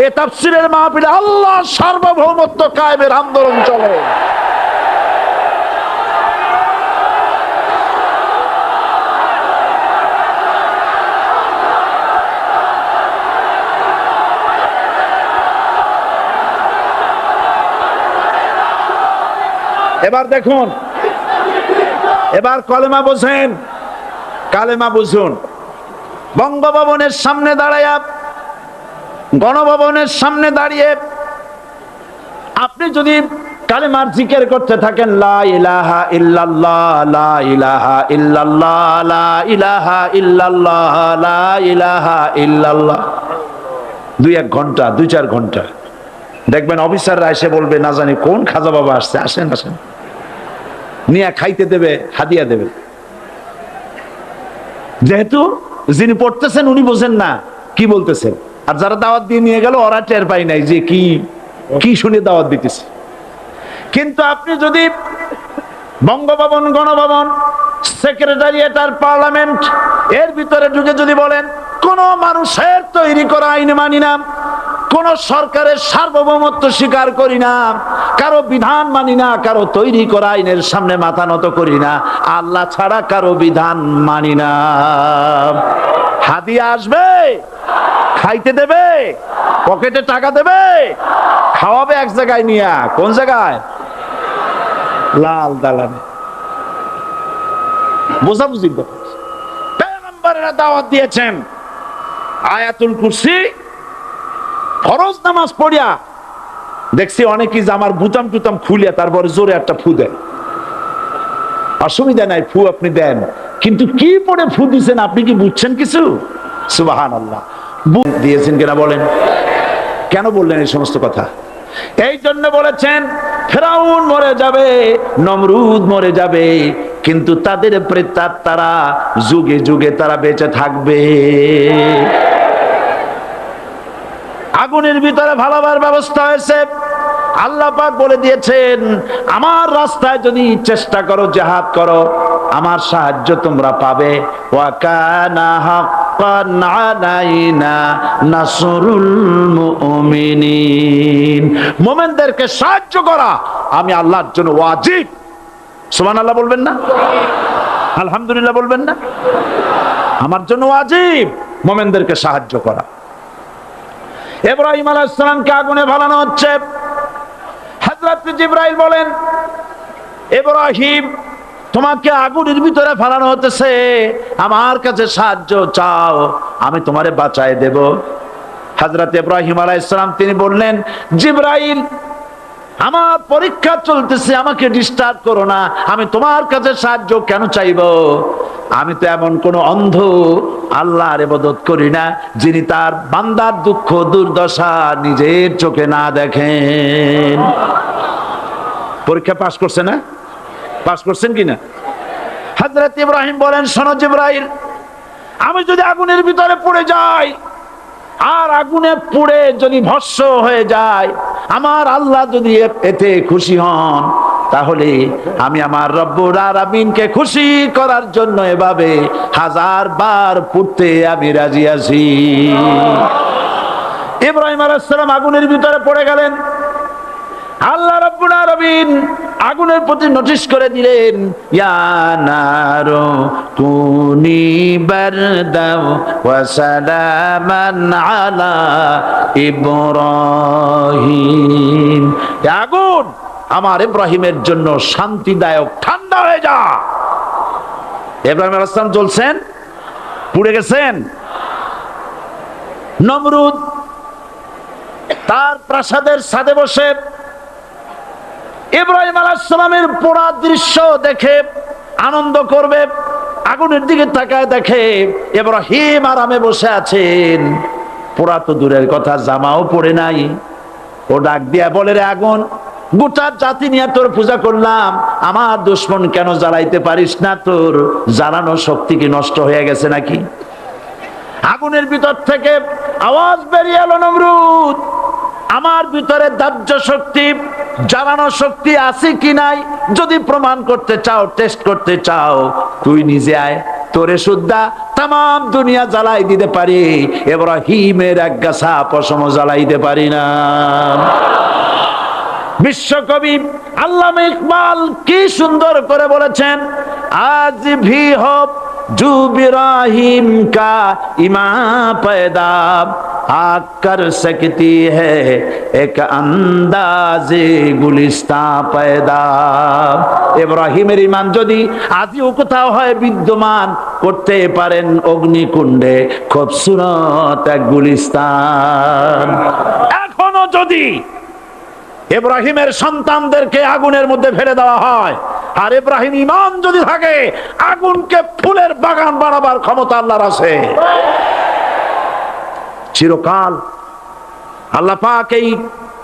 এ তাফসীরের মাহফিলে আল্লাহর সার্বভৌমত্ব কায়েমের আন্দোলন চলে। এবার দেখুন, এবার কলেমা বোঝেন, কালেমা বুঝুন। বঙ্গভবনের সামনে দাঁড়ায়া, গণভবনের সামনে দাঁড়িয়ে আপনি যদি কালেমার জিকির করতে থাকেন, লা ইলাহা ইল্লাল্লাহ, লা ইলাহা ইল্লাল্লাহ, লা ইলাহা ইল্লাল্লাহ, লা ইলাহা ইল্লাল্লাহ, 2-1 ঘন্টা, 2-4 ঘন্টা দেখবেন অফিসাররা এসে বলবে, না জানি কোন খাজা বাবা আসছে, আসেন আসেন, নিয়ে খাইতে দেবে, হাদিয়া দেবে। যেহেতু যিনি পড়তেছেন উনি বোঝেন না কি বলতেছেন, আর যারা দাওয়াত দিয়ে নিয়ে গেল ওরা টের পায় নাই যে কি কি শুনে দাওয়াত দিতেছে। কিন্তু আপনি যদি বঙ্গভবন, গণভবন, সেক্রেটারিয়েট আর পার্লামেন্ট এর ভিতরে ঢুকে যদি বলেন, কোন মানুষের তৈরি করা আইন মানি না, কোন সরকারের সার্বভৌমত্ব স্বীকার করি না, কারো বিধান মানি না, কারো তৈরি করা আইনের সামনে মাথা নত করি না, আল্লাহ ছাড়া কারো বিধান মানি না, হাদিয়া আসবে, খাইতে দেবে, পকেটে টাকা দেবে, খাওয়াবে এক জায়গায় নিয়ে, কোন জায়গায়? লাল দালানে। বোঝাবুঝি পয়গম্বরেরা দাওয়াত দিয়েছেন আয়াতুল কুরসি ফরজ নামাজ পড়িয়া, দেখছি অনেকেই জামার বুতাম টুতাম খুলিয়া তারপরে জোরে একটা ফু দেয়। অসুবিধা নাই, ফু আপনি দেন, কিন্তু কি পড়ে ফু দিচ্ছেন আপনি কি বুঝছেন কিছু? সুবহানাল্লাহ। দিয়েছেন কিনা বলেন? কেন বললেন এই সমস্ত কথা? এই জন্য বলেছেন ফেরাউন মরে যাবে, নমরুদ মরে যাবে, কিন্তু তাদের প্রেতাত্মারা যুগে যুগে তারা বেঁচে থাকবে। আগুনের ভিতরে ভালোবার ব্যবস্থা হয়েছে। আল্লাহ পাক বলে দিয়েছেন, আমার রাস্তায় যদি চেষ্টা করো, জিহাদ করো, আমার সাহায্য তোমরা পাবে। ওয়া কানা হাক্কান আলাইনা নাসরুল মুমিনিন, মুমিনদেরকে সাহায্য করা আমি আল্লাহর জন্য ওয়াজিব। সুবহানাল্লাহ বলবেন না? আলহামদুলিল্লাহ বলবেন না? আমার জন্য ওয়াজিব মুমিনদেরকে সাহায্য করা। ইব্রাহিম আলাইহিস সালামকে আগুনে ফেলানো হচ্ছে। হযরত জিবরাইল বলেন, ইব্রাহিম তোমাকে আগুনের ভিতরে ফেলানো হতেছে, আমার কাছে সাহায্য চাও, আমি তোমারে বাঁচায় দেব। হযরত ইব্রাহিম আলাইহিস সালাম তিনি বললেন, জিবরাইল আমার পরীক্ষা চলতেছে, আমাকে ডিস্টার্ব করো না, আমি তোমার কাছে সাহায্য কেন চাইব? আমি তো এমন কোন অন্ধ আল্লাহর ইবাদত করি না যিনি তার বান্দার দুঃখ দুর্দশা নিজের চোখে না দেখেন। পরীক্ষা পাস করছে না? পাস করছেন কিনা? হযরত ইব্রাহিম বলেন, শোনো জিবরাইল, আমি যদি আগুনের ভিতরে পড়ে যাই আর আগুনে পুড়ে যদি ভস্ম হয়ে যায়, আমার আল্লাহ যদি এতে খুশি হন, তাহলে আমি আমার রব্বুল আলামিনকে খুশি করার জন্য এভাবে 1000 বার পুড়তে আমি রাজি আছি। ইব্রাহিম আলাইহিস সালাম আগুনের ভিতরে পড়ে গেলেন। আল্লাহ রাব্বুল আলামিন আগুনের প্রতি নোটিশ করে দিলেন, ইয়া নারু কুনি বারদাও ওয়া সালামান আলা ইব্রাহিম, আগুন আমার ইব্রাহিমের জন্য শান্তিদায়ক ঠান্ডা হয়ে যা। ইব্রাহিম আলাইহিস সালাম জ্বলছেন, পুড়ে গেছেন। নমরুদ তার প্রাসাদের ছাদে বসে ইব্রাহিম আলাইহিস সালামের পোড়া দৃশ্য দেখে আনন্দ করবে, আগুনের দিকে তাকায় দেখে ইব্রাহিম আরামে বসে আছেন। পোড়া তো দূরের কথা, জামাও পরে নাই। ও ডাক দিয়া বলে, রে আগুন, গোটা জাতি নিয়ে তোর পূজা করলাম, আমার দুশমন কেন জ্বালাইতে পারিস না? তোর জ্বালানো শক্তি কি নষ্ট হয়ে গেছে নাকি? আগুনের ভিতর থেকে আওয়াজ বেরিয়ে এলো, নমরুদ, আমার ভিতরে দাহ্য শক্তি, জ্বালানো শক্তি আছে কি নাই যদি প্রমাণ করতে চাও, টেস্ট করতে চাও, তুই নিজে আয়। তোরে সুদ্ধা তাম দুনিয়া জ্বালাই দিতে পারি, ইব্রাহিমের এক গাছা পশম জ্বালাইতে পারি না। বিশ্বকবি আল্লামা ইকবাল কি সুন্দর করে বলেছেন, আজ ভি হো জু ইব্রাহিম কা ইমা पैदा आग कर सकती है एक अंदाजे गुलिस्ता पैदा। ইব্রাহিমের ঈমান যদি আজও কোথাও হয় বিদ্যমান, করতে পারেন অগ্নিকুণ্ডে খুবসুরত এক গুলিস্তান। এখনো যদি ইব্রাহিমের সন্তানদেরকে আগুনের মধ্যে ফেলে দেওয়া হয়, আর ইব্রাহিম ঈমান যদি থাকে, আগুনকে ফুলের বাগান বানাবার ক্ষমতা আল্লাহর আছে। চিরকাল আল্লাহ পাক এই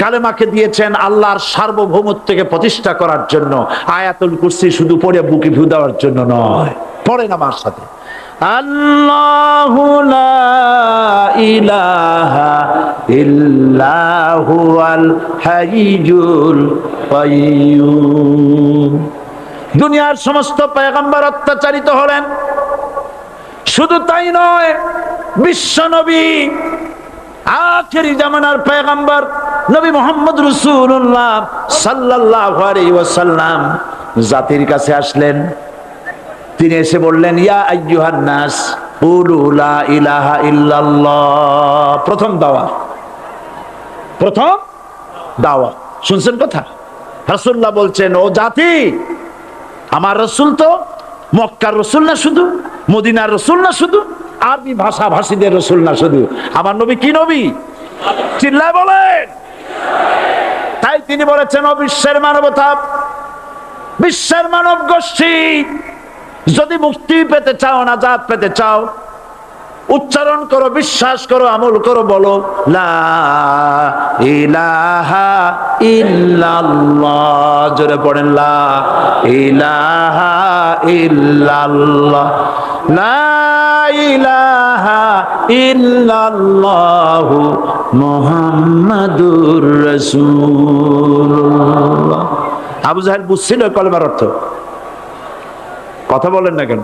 কালেমাকে দিয়েছেন আল্লাহর সার্বভৌমত্বকে প্রতিষ্ঠা করার জন্য। আয়াতুল কুরসি শুধু পড়ে বুকে ফু দেওয়ার জন্য নয়, পড়েন আমার সাথে, আল্লাহু লা ইলাহা ইল্লা হুয়াল হাইয়ুল কাইয়্যুম। দুনিয়ার সমস্ত পয়গম্বর অত্যাচারিত হলেন, শুধু তাই নয়, বিশ্ব নবী আখেরি জামানার পয়গম্বর নবী মুহাম্মদ রাসূলুল্লাহ সাল্লাল্লাহু আলাইহি ওয়াসাল্লাম জাতির কাছে আসলেন। তিনি এসে বললেন, ইয়া আইয়ুহান নাস কুলু লা ইলাহা ইল্লাল্লাহ। প্রথম দাওয়া শুনছেন কথা? রাসূলুল্লাহ বলছেন, ও জাতি, আমার রাসূল তো মক্কার রাসূল না শুধু, মদিনার রাসূল না শুধু, আরবি ভাষা ভাষীদের রাসূল না শুধু, আমার নবী কি নবী? চিল্লায় বলেন। তাই তিনি বলেছেন, ও বিশ্বের মানবতা, বিশ্বের মানব গোষ্ঠী, যদি মুক্তি পেতে চাও, নাজাত পেতে চাও, উচ্চারণ করো, বিশ্বাস করো, আমল করো, বলো লা ইলাহা ইল্লাল্লাহ। জোরে পড়েন, লা ইলাহা ইল্লাল্লাহ, লা ইলাহা ইল্লাল্লাহ মুহাম্মাদুর রাসূলুল্লাহ। আবু জাহেল বুঝছিল কলেমার অর্থ? কথা বলেন না কেন?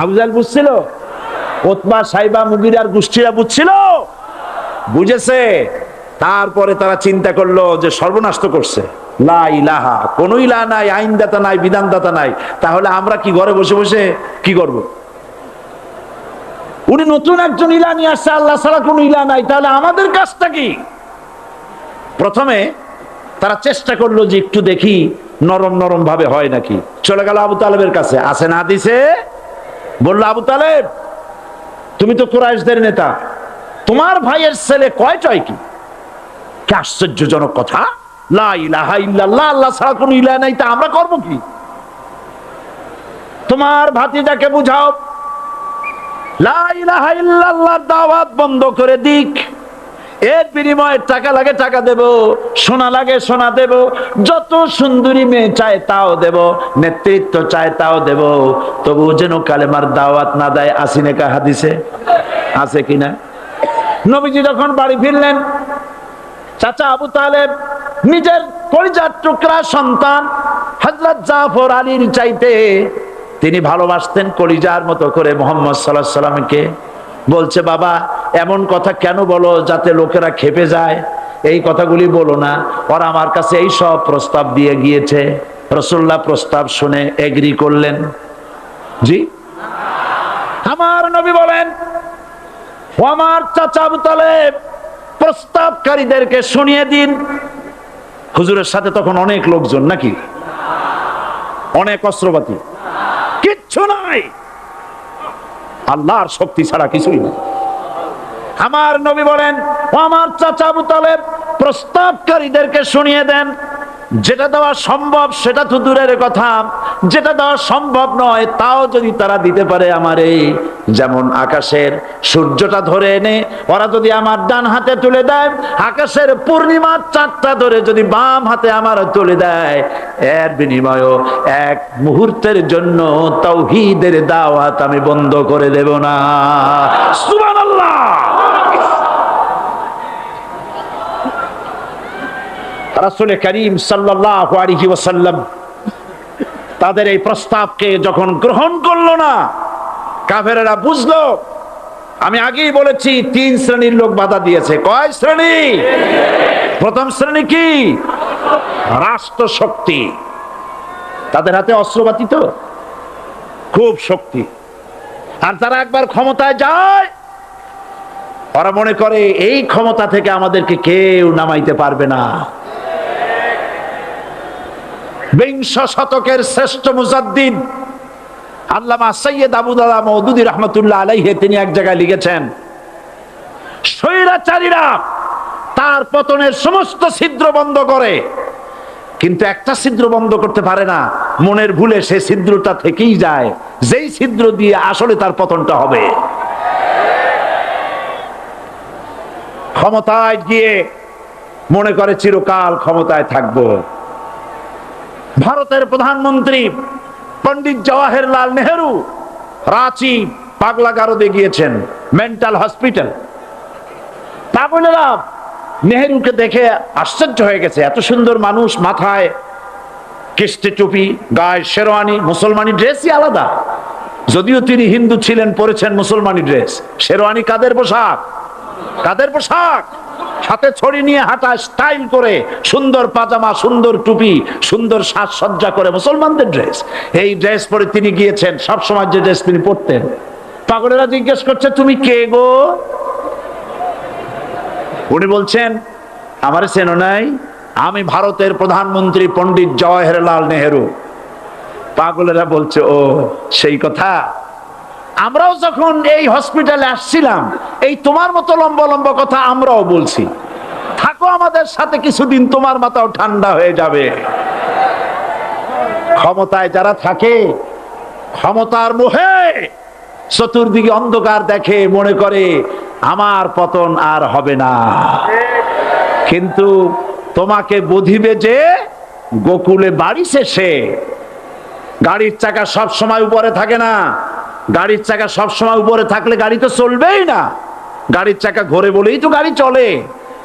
আবু জাহেল বুঝছিল? উতবা, সাইবা, মুগিরার গোষ্ঠীরা বুঝছিল? বুঝেছে। তারপরে তারা চিন্তা করলো যে সর্বনাশ তো করছে, লা ইলাহা, কোন ইলাহা নাই, আইনদাতা নাই, বিধানদাতা নাই, তাহলে আমরা কি ঘরে বসে বসে কি করব? উনি নতুন একজন ইলাহ নিয়ে আসছে, আল্লাহ ছাড়া কোন ইলাহ নাই, তাহলে আমাদের কাজটা কি? প্রথমে তারা চেষ্টা করলো যে একটু দেখি নরম নরম ভাবে হয় নাকি। চলে গেল আবু তালেবের কাছে, আসে না হাদিসে বললো, আবু তালেব, তুমি তো কুরাইশদের নেতা, তোমার ভাইয়ের ছেলে কয়টাই কি? কি আশ্চর্যজনক কথা! লা ইলাহা ইল্লাল্লাহ, আল্লাহ ছাড়া কোনো ইলাহ নাই, তা আমরা করব কি? তোমার ভাতিজাকে বুঝাও লা ইলাহা ইল্লাল্লাহ দাওয়াত বন্ধ করে দিক, এর বিনিময়ে টাকা লাগে টাকা দেব, সোনা লাগে সোনা দেব, যত সুন্দরী মেয়ে চায় তাও দেব, নেতৃত্ব চায় তাও দেব, তবু যেন কালেমার দাওয়াত না দেয়। আসিনেকা হাদিসে আছে কিনা? নবীজি যখন বাড়ি ফিরলেন, চাচা আবু তালেব নিজের কলিজার টুকরা সন্তান হযরত জাফর আলীর চাইতে তিনি ভালোবাসতেন কলিজার মতো করে মুহাম্মদ সাল্লাল্লাহু আলাইহি সাল্লামকে। বলছে, বাবা এমন কথা কেন বলো যাতে লোকেরা খেপে যায়? এই কথাগুলি বলো না, ওরা আমার কাছে এই সব প্রস্তাব দিয়ে গিয়েছে। রাসূলুল্লাহ প্রস্তাব শুনে এগ্রি করলেন। জি, আমার নবী বলেন, ও আমার চাচা আবু তালেব, প্রস্তাবকারীদেরকে শুনিয়ে দিন। হুজুরের সাথে তখন অনেক লোকজন নাকি, অনেক অস্ত্রপাতি, কিচ্ছু নাই, আল্লাহর শক্তি ছাড়া কিছুই না। আমার নবী বলেন, ও আমার চাচা আবু তালেব, প্রস্তাবকারীদেরকে শুনিয়ে দেন, যেটা দেওয়া সম্ভব সেটা তো দূরের কথা, যেটা দেওয়া সম্ভব নয় তাও যদি তারা দিতে পারে আমারে, যেমন আকাশের সূর্যটা ধরে এনে ওরা যদি আমার ডান হাতে তুলে দেয়, আকাশের পূর্ণিমার চাঁদটা ধরে যদি বাম হাতে আমার তুলে দেয়, এর বিনিময়ে এক মুহূর্তের জন্য তাওহীদের দাওয়াত আমি বন্ধ করে দেব না। সুবহানাল্লাহ। রাসূল করিম সাল্লাল্লাহু আলাইহি ওয়াসাল্লাম তাদের এই প্রস্তাবকে যখন গ্রহণ করলো না, কাফেরেরা বুঝলো, আমি আগেই বলেছি 3 শ্রেণীর লোক বাধা দিয়েছে। কয় শ্রেণী? প্রথম শ্রেণী কি? রাষ্ট্র শক্তি, তাদের হাতে অস্ত্রপাতি তো খুব শক্তি, আর তারা একবার ক্ষমতায় যায় ওরা মনে করে এই ক্ষমতা থেকে আমাদেরকে কেউ নামাইতে পারবে না। বিংশ শতকের শ্রেষ্ঠ মুজাদ্দিদ আল্লামা সৈয়দ আবু দাদা মওদুদী রহমাতুল্লাহ আলাইহি তিনি এক জায়গায় লিখেছেন, স্বৈরাচারীরা তার পতনের সমস্ত ছিদ্র বন্ধ করে, কিন্তু একটা ছিদ্র বন্ধ করতে পারে না, মনের ভুলে সেই ছিদ্রটা থেকেই যায়, যেই ছিদ্র দিয়ে আসলে তার পতনটা হবে। ক্ষমতায় গিয়ে মনে করে চিরকাল ক্ষমতায় থাকবো। ভারতের প্রধানমন্ত্রী পণ্ডিত জওয়াহরলাল নেহেরু রাঁচি পাগলাগারদে গিয়েছেন, মেন্টাল হসপিটাল। পাগলেরা নেহেরুকে দেখে আশ্চর্য হয়ে গেছে, এত সুন্দর মানুষ, মাথায় কিস্তি টুপি, গায়ে শেরওয়ানি, মুসলমানি ড্রেসই আলাদা, যদিও তিনি হিন্দু ছিলেন, পরেছেন মুসলমানি ড্রেস। শেরওয়ানি কাদের পোশাক? কাদের পোশাক? হাতে ছড়ি নিয়ে হাঁটা, স্টাইল করে, সুন্দর পাজামা, সুন্দর টুপি, সুন্দর সাজসজ্জা করে, মুসলমানদের ড্রেস। এই ড্রেস পরে তিনি গিয়েছেন, সবসময় যে ড্রেস তিনি পরতেন। পাগলেরা জিজ্ঞেস করছে, তুমি কে গো? উনি বলছেন, আমারে চেনো নাই? আমি ভারতের প্রধানমন্ত্রী পণ্ডিত জওয়াহরলাল নেহেরু। পাগলেরা বলছে, ও সেই কথা। আমরাও যখন এই হসপিটালে আসছিলাম এই তোমার মতো লম্বা লম্বা কথা আমরাও বলছি, থাকো আমাদের সাথে কিছুদিন, তোমার মাথাও ঠান্ডা হয়ে যাবে। ক্ষমতায় যারা থাকে, ক্ষমতার মোহে চতুর্দিকে অন্ধকার দেখে, মনে করে আমার পতন আর হবে না। কিন্তু তোমাকে বুঝিবে যে গোকুলে বাড়ি শেষে। গাড়ির চাকা সব সময় উপরে থাকে না, গাড়ির চাকা সব সময় উপরে থাকলে গাড়ি তো চলবেই না, গাড়ির চাকা ঘোরে বলেই তো গাড়ি চলে।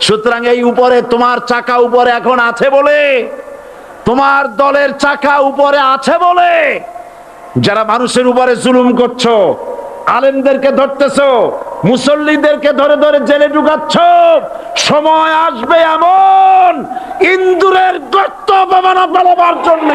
সুতরাং এই উপরে তোমার চাকা উপরে এখন আছে বলে, তোমার দলের চাকা উপরে আছে বলে যারা মানুষের উপরে জুলুম করছো, আলেমদেরকে ধরতেছো, মুসল্লিদেরকে ধরে ধরে জেলে ঢুকাচ্ছ, সময় আসবে এমন ইন্দুরের গর্ত পালাবার জন্য।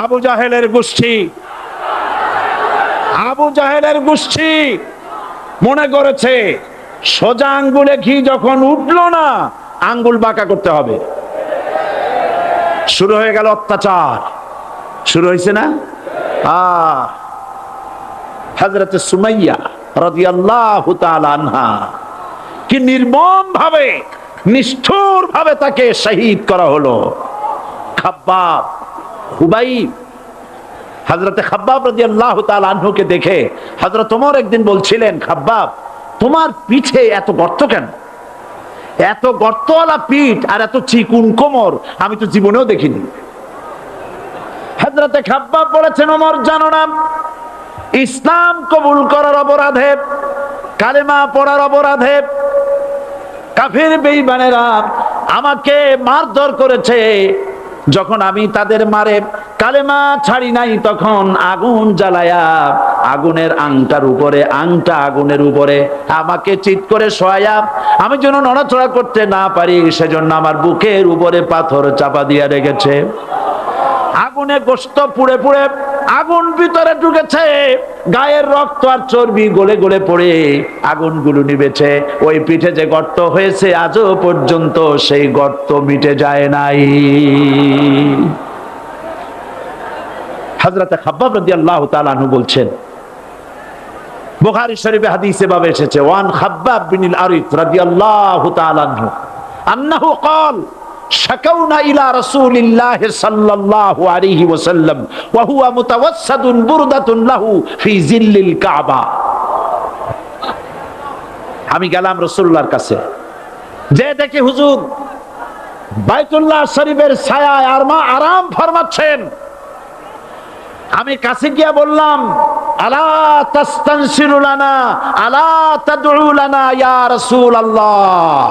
আবু জাহেলের গোষ্ঠী, আবু জাহেলের গোষ্ঠী মনে করেছে সোজা আঙ্গুলে ঘি যখন উঠলো না, আঙ্গুল বাঁকা করতে হবে। শুরু হয়ে গেল অত্যাচার, শুরু হয়েছে না? হযরতে সুমাইয়া রাদিয়াল্লাহু তাআলা আনহা কি নির্মম ভাবে, নিষ্ঠুর ভাবে তাকে শহীদ করা হলো। খাব্বাব, খুবাইব, হযরতে খাব্বাব রাদিয়াল্লাহু তাআলা আনহুকে দেখে হযরত ওমর একদিন বলছিলেন, খাব্বাব তোমার পিঠে এত গর্ত কেন? এত গর্তওয়ালা পিঠ আর এত চিকুন কোমর আমি তো জীবনেও দেখিনি। হযরতে খাব্বাব বলেছেন, ওমর জানো না, ইসলাম কবুল করার অপরাধে, কালেমা পড়ার অপরাধে কাফির বেঈমানেরা আমাকে মারধর করেছে। যখন আমি তাদের মারে কালেমা ছাড়ি নাই, তখন আগুন জ্বালায়া আগুনের আংটার উপরে, আংটা আগুনের উপরে আমাকে চিৎ করে শোয়ায়া, আমি যেন নড়াচড়া করতে না পারি সেজন্য আমার বুকের উপরে পাথর চাপা দিয়ে রেখেছে। আগুনে গোশত পুড়ে পুড়ে আগুন ভিতরে ঢুকেছে, গায়ের রক্ত আর চর্বি গলে গলে পড়ে আগুনগুলো নিভেছে। ওই পিঠে যে গর্ত হয়েছে আজও পর্যন্ত সেই গর্ত মিটে যায় নাই। হযরতে খাব্বাব রাদিয়াল্লাহু তাআলা আনহু বলছেন, বুখারী শরীফে হাদিসে ভাবে এসেছে, ওয়ান খাব্বাব বিনুল আরিত রাদিয়াল্লাহু তাআলা আনহু আন্নাহু ক্বাল শাকাউনা ইলা রাসূলিল্লাহ সাল্লাল্লাহু আলাইহি ওয়াসাল্লাম ওয়া হুয়া মুতাওয়াসসাদুন বুরদাতুন লাহু ফি জিল্লিল কাবা। আমি গেলাম রাসূলুল্লাহর কাছে, যে দেখে হুজুর বাইতুল্লাহ শরীফের ছায়ায় আরাম ফরমাচ্ছেন। আমি কাছে গিয়া বললাম, আলা তাস্তানসিরু লানা আলা তাদউ লানা ইয়া রাসূলুল্লাহ,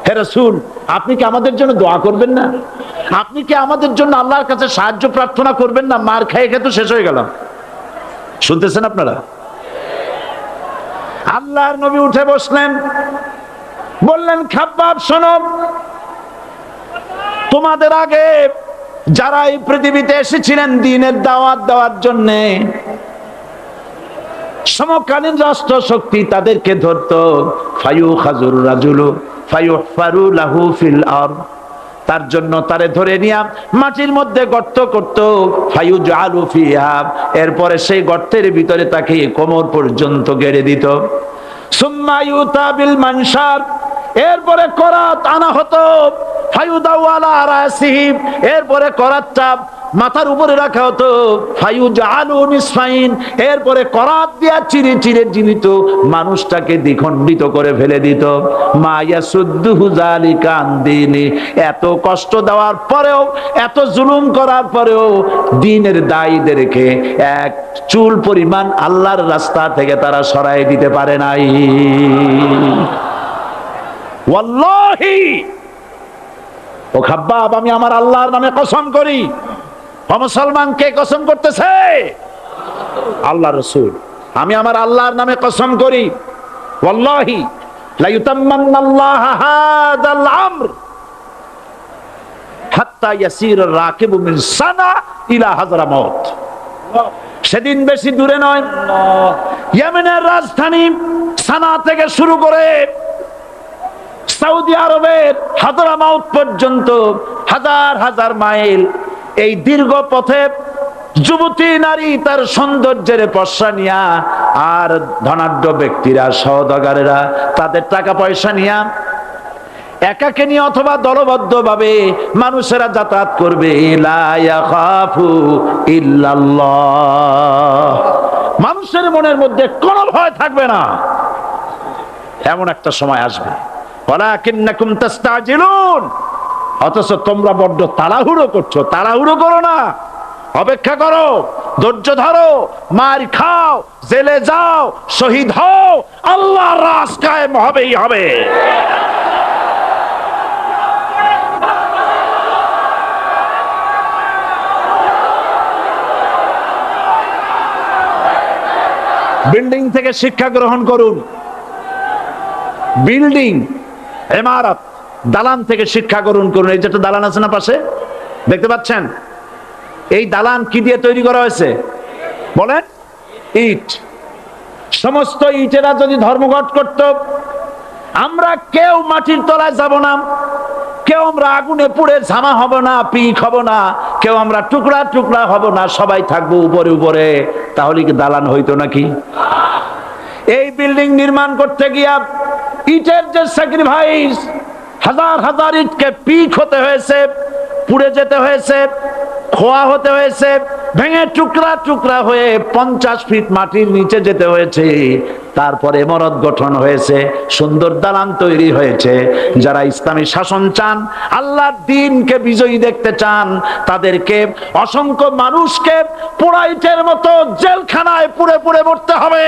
হে রাসূল আপনি কি আমাদের জন্য দোয়া করবেন না? আপনি কি আমাদের জন্য আল্লাহর কাছে সাহায্য প্রার্থনা করবেন না? মার খেয়ে খেয়ে তো শেষ হয়ে গেল। শুনতেছেন আপনারা? আল্লাহর নবী উঠে বসলেন, বললেন খাব্বাব শোনো, তোমাদের আগে যারা এই পৃথিবীতে এসেছিলেন দ্বীনের দাওয়াত দেওয়ার জন্য, সমকালীন রাষ্ট্র শক্তি তাদেরকে ধরতো, ফায়ুখাজুর রাজুলু ফায়ুহফারু লাহু ফিল আরদ, তার জন্য তারে ধরে নিয়া মাটির মধ্যে গর্ত করত, ফায়ুজআলু ফিহা, এরপরে সেই গর্তের ভিতরে তাকে কোমর পর্যন্ত গেড়ে দিত। সুম্মা ইউতা বিল মানশার, এরপরে করাত আনা হতো, ফায়ুদাউ আলা রাসিহি, এরপরে করাতটা মাথার উপরে রাখা হতো, ফায়ুজআলু নিসফাইন, এরপরে করাত দিয়া চিরে চিরে জীবিত মানুষটাকে দ্বিখণ্ডিত করে ফেলে দিত। মা ইয়াসুদ্দুহু যালিকা আন দীনি, এত কষ্ট দেওয়ার পরেও, এত জুলুম করার পরেও দ্বীনের দায়ীদেরকে এক চুল পরিমাণ আল্লাহর রাস্তা থেকে তারা সরাই দিতে পারে নাই। ওয়াল্লাহি, ও খাব্বাব আমি আমার আল্লাহর নামে কসম করি। ও মুসলমান কে কসম করতেছে? আল্লাহ রাসূল। আমি আমার আল্লাহর নামে কসম করি, ওয়াল্লাহি লা ইউতাম্মান্নাল্লাহু হাদাল আমর হাত্তা ইয়াসির রাকিবু মিন সানা ইলা হাযরামাউত। সেদিন বেশি দূরে নয়, ইয়েমেনের রাজধানী সানা থেকে শুরু করে সৌদি আরবের হাযরামাউত পর্যন্ত হাজার হাজার মাইল, এই দীর্ঘ পথে যুবতী নারী তার সৌন্দর্যের পশ্চা নিয়া, আর ধনাঢ্য ব্যক্তিরা সওদাগরেরা তাদের টাকা পয়সা নিয়া একাকে নিয়ে অথবা দলবদ্ধ ভাবে মানুষেরা যাতায়াত করবে। লা ইয়াখাফু ইল্লাল্লাহ, মানুষের মনের মধ্যে কোনো ভয় থাকবে না। এমন একটা সময় আসবে, ওয়ালাকিন্নাকুম তাস্তাজিলুন, অথচ তোমরা বড্ড তাড়াহুড়ো করছো। তাড়াহুড়ো করো না, অপেক্ষা করো, ধৈর্য ধরো, মার খাও, জেলে যাও, শহীদ হও, আল্লাহর রাজ কায়েম হবেই হবে। বিল্ডিং থেকে শিক্ষা গ্রহণ করুন। বিল্ডিং, ইমারত, দালান থেকে শিক্ষা গ্রহণ করুন। এই যেটা দালান আছে না পাশে, দেখতে পাচ্ছেন? এই দালান কি দিয়ে তৈরি করা হয়েছে বলেন? ইট। সমস্ত ইটেরা যদি ধর্মঘট করত, আমরা কেউ মাটির তলায় যাব না, কেউ আমরা আগুনে পুড়ে ঝামা হব না, পিক হব না, কেউ আমরা টুকরা টুকরা হব না, সবাই থাকবো উপরে উপরে, তাহলে কি দালান হইতো নাকি? এই বিল্ডিং নির্মাণ করতে গিয়া ইটের যে স্যাক্রিফাইস, হাজার হাজার ইটকে পিক হতে হয়েছে, পুড়ে যেতে হয়েছে, খোয়া হতে হয়েছে, ভেঙে টুকরা টুকরা হয়ে 50 ফিট মাটির নিচে যেতে হয়েছে, তারপরে ইমারত গঠন হয়েছে, সুন্দর দালান তৈরি হয়েছে। যারা ইসলামী শাসন চান, আল্লাহর দ্বীনকে বিজয়ী দেখতে চান, তাদেরকে অসংখ্য মানুষকে পোড়া ইটের মতো জেলখানায় পুড়ে পুড়ে মরতে হবে,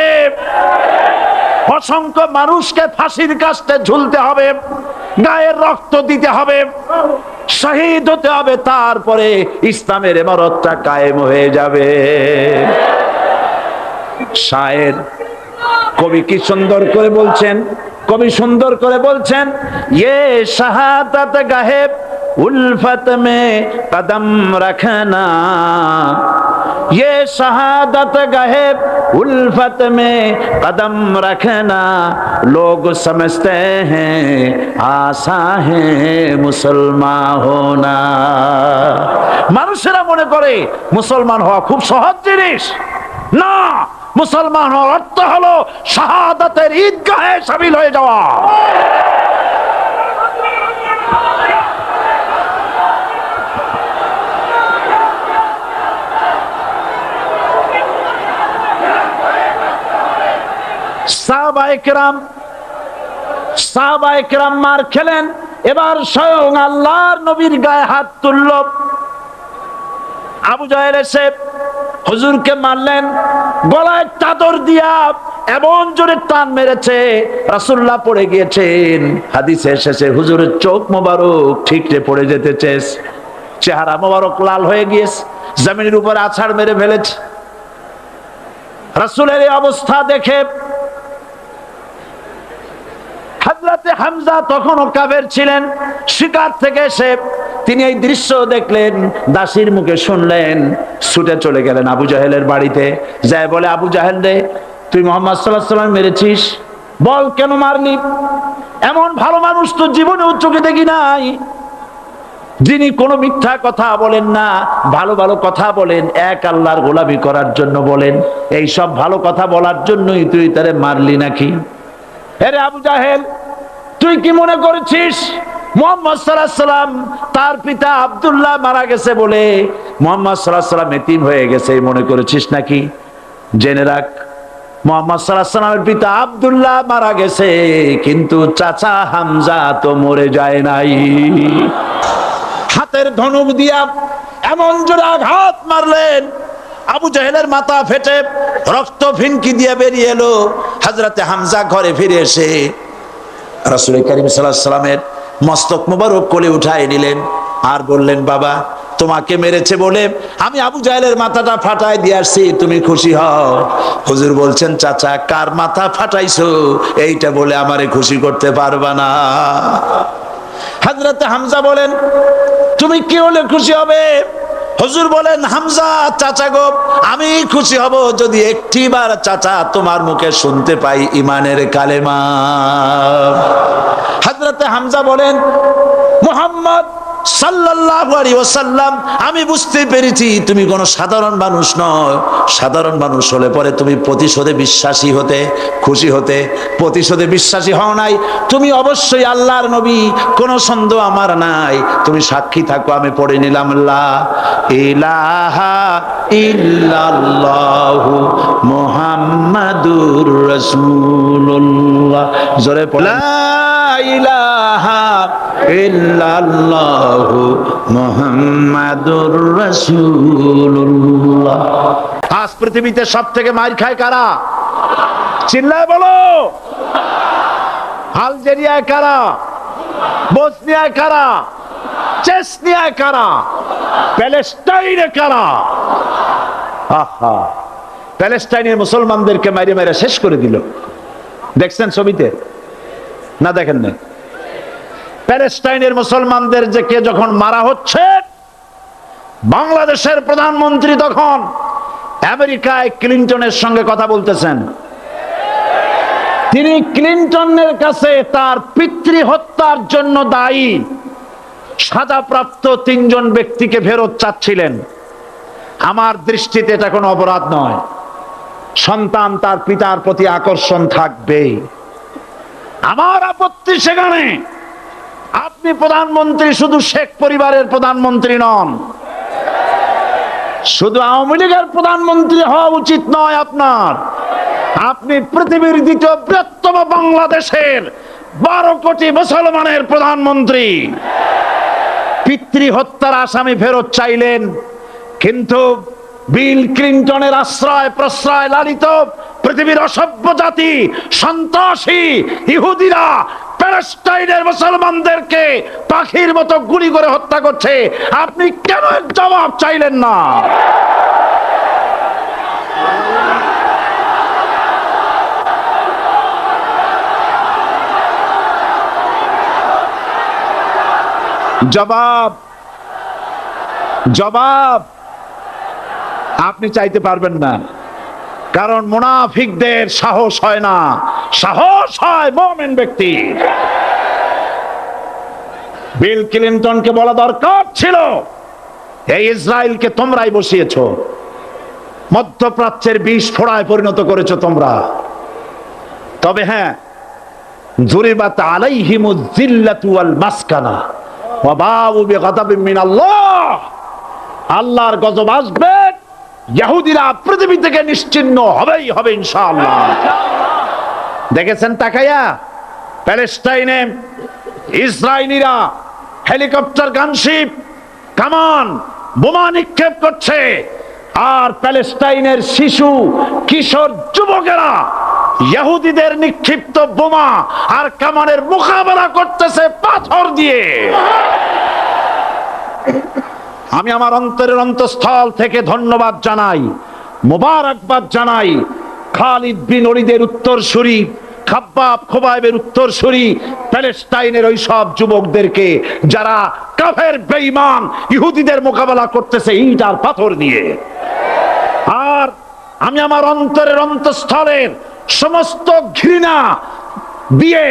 অসংখ্য মানুষকে ফাঁসির কাস্তে ঝুলতে হবে, গায়ের রক্ত দিতে হবে, শহীদ হতে হবে, তারপরে ইসলামের ইমারতটা কায়েম হয়ে যাবে। শায়ের, কবি কি সুন্দর করে বলছেন, কবি সুন্দর করে বলছেন, ইয়ে শাহাদাত গাহে উলফত মে কদম রাখনা, ये शहादत गहे उल्फत में कदम रखना, लोग समझते हैं आसा है मुसलमान होना। মানুষেরা মনে করে মুসলমান হওয়া খুব সহজ জিনিস। না, মুসলমান হওয়ার অর্থ হলো শাহাদাতের ঈদগাহে শামিল হয়ে যাওয়া। সাহাবায়ে কেরাম মার খেলেন, এবার স্বয়ং আল্লাহর নবীর গায়ে হাত তুলল। আবু জাহেল এসে হুজুরকে মারলেন, গলায় চাদর দিয়া এমন জোরে টান মেরেছে, রাসূলুল্লাহ পড়ে গিয়েছেন। হাদিসে এসেছে হুজুরের চোখ মোবারক ঠিকরে পড়ে যেতেছে, চেহারা মোবারক লাল হয়ে গিয়েছে, জমিনের উপরে আছাড় মেরে ফেলেছে। রাসূলের এই অবস্থা দেখে হযরতে হামজা তখনও কাফের ছিলেন, শিকার থেকে এসে তিনি এই দৃশ্য দেখলেন, দাসীর মুখে শুনলেন, ছুটে চলে গেলেন আবু জাহেলের বাড়িতে। যায় বলে, আবু জাহেল রে, তুই মুহাম্মদ সাল্লাল্লাহু আলাইহি ওয়াসাল্লাম মেরেছিস, বল কেন মারলি? এমন ভালো মানুষ তো জীবনেও চোখে দেখি নাই, যিনি কোনো মিথ্যা কথা বলেন না, ভালো ভালো কথা বলেন, এক আল্লাহর গোলামি করার জন্য বলেন। এই সব ভালো কথা বলার জন্যই তুই তারে মারলি নাকি? আরে আবু জাহেল, তুই কি মনে করেছিস মুহাম্মদ সাল্লাল্লাহু আলাইহি ওয়াসাল্লাম তার পিতা আব্দুল্লাহ মারা গেছে বলে মুহাম্মদ সাল্লাল্লাহু আলাইহি ওয়াসাল্লাম এতিম হয়ে গেছে মনে করেছিস নাকি? জেনে রাখ, মুহাম্মদ সাল্লাল্লাহু আলাইহি ওয়াসাল্লামের পিতা আব্দুল্লাহ মারা গেছে, কিন্তু চাচা হামজা তো মরে যায় নাই। হাতের ধনুক দিয়া এমন জোরে আঘাত মারলেন, আবু জাহেলের মাথা ফেটে রক্ত ফিনকি দিয়ে বেরিয়ে এলো। হযরতে হামজা ঘরে ফিরে এসে রাসূল করিম সাল্লাল্লাহু আলাইহি ওয়াসাল্লামের মস্তক মোবারক কোলে উঠায় নিলেন আর বললেন, বাবা, তোমাকে মেরেছে বলে আমি আবু জাহেলের মাথাটা ফাটাই দিয়ে আসছি, তুমি খুশি হও। হুজুর বলছেন, চাচা, কার মাথা ফাটাইছো এইটা বলে আমারে খুশি করতে পারবা না। হযরতে হামজা বলেন, তুমি কি হলে খুশি হবে? হুজুর বলেন, হামজা চাচা গো, আমি খুশি হব যদি একটিবার চাচা তোমার মুখে শুনতে পাই ঈমানের কালেমা। হযরতে হামজা বলেন, মুহাম্মদ সাল্লাল্লাহু আলাইহি ওয়াসাল্লাম, আমি বুঝতে পেরেছি তুমি কোনো সাধারণ মানুষ নও। সাধারণ মানুষ হলে পরে তুমি প্রতিশোধে বিশ্বাসী হতে, খুশি হতে। প্রতিশোধে বিশ্বাসী হও নাই, তুমি অবশ্যই আল্লাহর নবী, কোনো সন্দেহ আমার নাই। তুমি সাক্ষী থাকো, আমি পড়ে নিলাম, লা ইলাহা ইল্লাল্লাহু মুহাম্মাদুর রাসূলুল্লাহ। জোরে পড়ে, লা ইলাহা ইল্লাল্লাহু মুহাম্মাদুর রাসূলুল্লাহ। আজ পৃথিবীতে সবথেকে মার খায় কারা? চিল্লায় বলো। আলজেরিয়ায় কারা? বসনিয়ায় কারা? চেচনিয়ায় কারা? প্যালেস্টাইনে কারা? আহা, প্যালেস্টাইনের মুসলমানদেরকে মাইরে মাইরে শেষ করে দিল। দেখছেন ছবিতে না? দেখেন না? প্যালেস্টাইনের মুসলমানদের যে কে যখন মারা হচ্ছে, বাংলাদেশের প্রধানমন্ত্রী তখন আমেরিকায় ক্লিনটনের সঙ্গে কথা বলতেছেন। তিনি ক্লিনটনের কাছে তার পিতৃ হত্যার জন্য দায়ী সাজাপ্রাপ্ত 3 জন ব্যক্তিকে ফেরত চাচ্ছিলেন। আমার দৃষ্টিতে এটা কোনো অপরাধ নয়। সন্তান তার পিতার প্রতি আকর্ষণ থাকবেই, আমার আপত্তি সেখানে। আপনি প্রধানমন্ত্রী, শুধু শেখ পরিবারের প্রধানমন্ত্রী নন, শুধু আওয়ামী লীগের প্রধানমন্ত্রী হওয়া উচিত নয় আপনার। আপনি পৃথিবীর দ্বিতীয় বৃহত্তম বাংলাদেশের 12 কোটি মুসলমানের প্রধানমন্ত্রী। পিতৃ হত্যার আসামি ফেরত চাইলেন, কিন্তু বিল ক্লিনটনের আশ্রয় প্রশ্রয় লালিত পৃথিবীর অসভ্য জাতি সন্ত্রাসী ইহুদিরা প্যালেস্টাইনের মুসলমানদেরকে পাখির মতো গুলি করে হত্যা করছে। আপনি কেন এর জবাব চাইলেন না? জবাব আপনি চাইতে পারবেন না, কারণ মুনাফিকদের সাহস হয় না, সাহস হয় মুমিন ব্যক্তি। বিল ক্লিনটনকে বলা দরকার ছিল, এই ইসরায়েলকে তোমরাই বসিয়েছো, মধ্যপ্রাচ্যের বিষ ফোড়ায় পরিণত করেছো তোমরা। তবে হ্যাঁ, যুরিবাত আলাইহিমুজ জিল্লাতু ওয়াল মাসকানা ওয়া বাউ বিগাদাবিন মিনাল্লাহ। আল্লাহর গজব আসবে, ইহুদিরা পৃথিবী থেকে নিশ্চিহ্ন হবেই হবে ইনশাআল্লাহ। দেখেছেন তাকায়া প্যালেস্টাইনে ইসরায়েলিরা হেলিকপ্টার, গানশিপ, কামান, বোমা নিক্ষেপ করছে, আর প্যালেস্টাইনের শিশু কিশোর যুবকেরা ইহুদিদের নিক্ষিপ্ত বোমা আর কামানের মোকাবেলা করতেছে পাথর দিয়ে। আমি আমার অন্তরের অন্তঃস্থল থেকে ধন্যবাদ জানাই, মোবারকবাদ জানাই খালিদ বিন ওলীদের উত্তরসূরি, খাব্বাব খোবাইবের উত্তরসূরি প্যালেস্টাইনের ওই সব যুবকদেরকে যারা কাফের বেঈমান ইহুদিদের মোকাবেলা করতেছে ইট আর পাথর দিয়ে। আর আমি আমার অন্তরের অন্তঃস্থলের সমস্ত ঘৃণা দিয়ে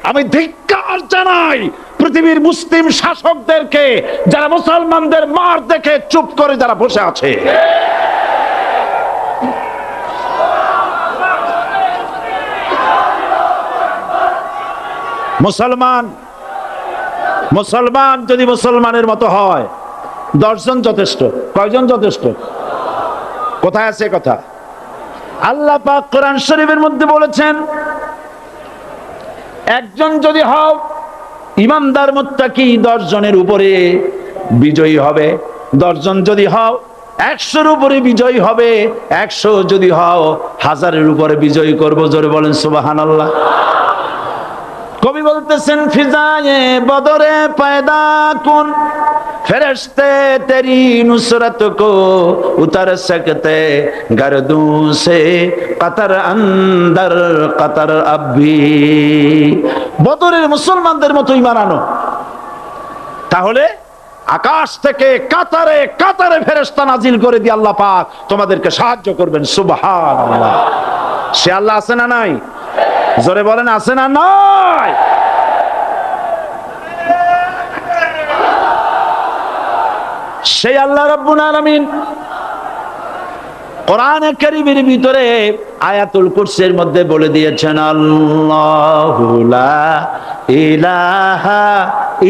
আমি ধিক্কার জানাই পৃথিবীর মুসলিম শাসকদেরকে, যারা মুসলমানদের মার দেখে চুপ করে যারা বসে আছে। মুসলমান যদি মুসলমানের মতো হয় 10 জন যথেষ্ট। কয়জন যথেষ্ট? কোথায় আছে কথা? আল্লাহ পাক কোরআন শরীফের মধ্যে বলেছেন, একজন যদি হও ইমানদার মুত্তাকি 10 জনের উপরে বিজয়ী হবে। 10 জন যদি হও 100-র উপরে বিজয়ী হবে। 100 যদি হও 1000-এর উপরে বিজয়ী করব। জোরে বলেন সুবহানাল্লাহ। কবি বলতেছেন, ফিজায়ে বদরে পয়দা কুন ফেরেশতে তেরি নুসরত কো উতার सकते गर्दों से कतर अंदर कतर अभी। বদরের মুসলমানদের মতো ঈমান আনো, তাহলে আকাশ থেকে কাতারে কাতারে ফেরেশতা নাজিল করে দিয়ে আল্লাহ পাক তোমাদেরকে সাহায্য করবেন। সুবহানাল্লাহ। সে আল্লাহ আছে না নাই? জোরে বলেন আছে না নাই? সেই আল্লাহ রাব্বুল আলামিন কোরআনে কারীমের ভিতরে আয়াতুল কুরসির মধ্যে বলে দিয়েছেন, আল্লাহু লা ইলাহা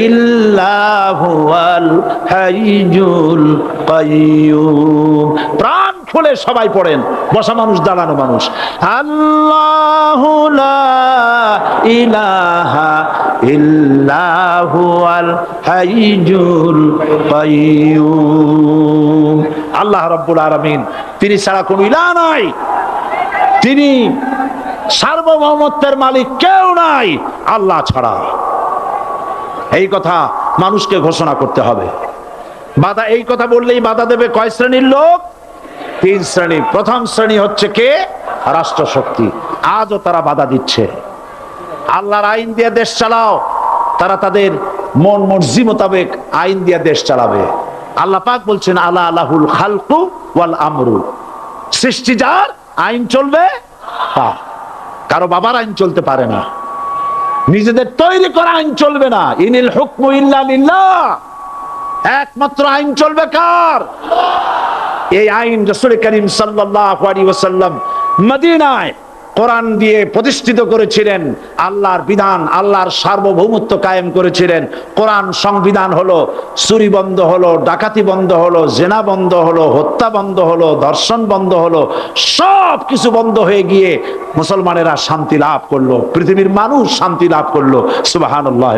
ইল্লা হুয়াল হাইয়ুল কাইয়্যুম। প্রাণ খুলে সবাই পড়েন, বসা মানুষ দাঁড়ানো মানুষ। আল্লাহু লা ইলাহা ইল্লা হুয়াল হাইয়ুল কাইয়্যুম। আল্লাহ রাব্বুল আলামিন, তিনি ছাড়া কোনো ইলাহ নাই, তিনি সার্বভৌমত্বের মালিক, কেউ নাই আল্লাহ ছাড়া। এই কথা মানুষকে ঘোষণা করতে হবে। বাধা, এই কথা বললেই বাধা দেবে কয় শ্রেণীর লোক? 3 শ্রেণী। প্রথম শ্রেণী হচ্ছে কে? রাষ্ট্রশক্তি। আজও তারা বাধা দিচ্ছে। আল্লাহর আইন দিয়ে দেশ চালাও, তারা তাদের মন মর্জি মোতাবেক আইন দিয়ে দেশ চালাবে। আল্লাহ পাক বলছেন, আলা আলাহুল খালকু ওয়াল আমরু। সৃষ্টি যার, আইন চলবে তার। কারো বাবার আইন চলতে পারে না, নিজেদের তৈরি করা আইন চলবে না। ইনিল হুকমু ইল্লা লিল্লাহ। একমাত্র আইন চলবে কার? এই আইন রাসূল করিম সাল্লাল্লাহু আলাইহি ওয়াসাল্লাম মদিনায় কোরআন দিয়ে প্রতিষ্ঠিত করেছিলেন। আল্লাহর বিধান, আল্লাহর সার্বভৌমত্ব কায়েম করেছিলেন। কোরআন সংবিধান হলো, চুরি বন্ধ হলো, ডাকাতি বন্ধ হলো, জেনা বন্ধ হলো, হত্যা বন্ধ হলো, ধর্ষণ বন্ধ হলো, সব কিছু বন্ধ হয়ে গিয়ে মুসলমানেরা শান্তি লাভ করলো, পৃথিবীর মানুষ শান্তি লাভ করলো। সুবহানাল্লাহ।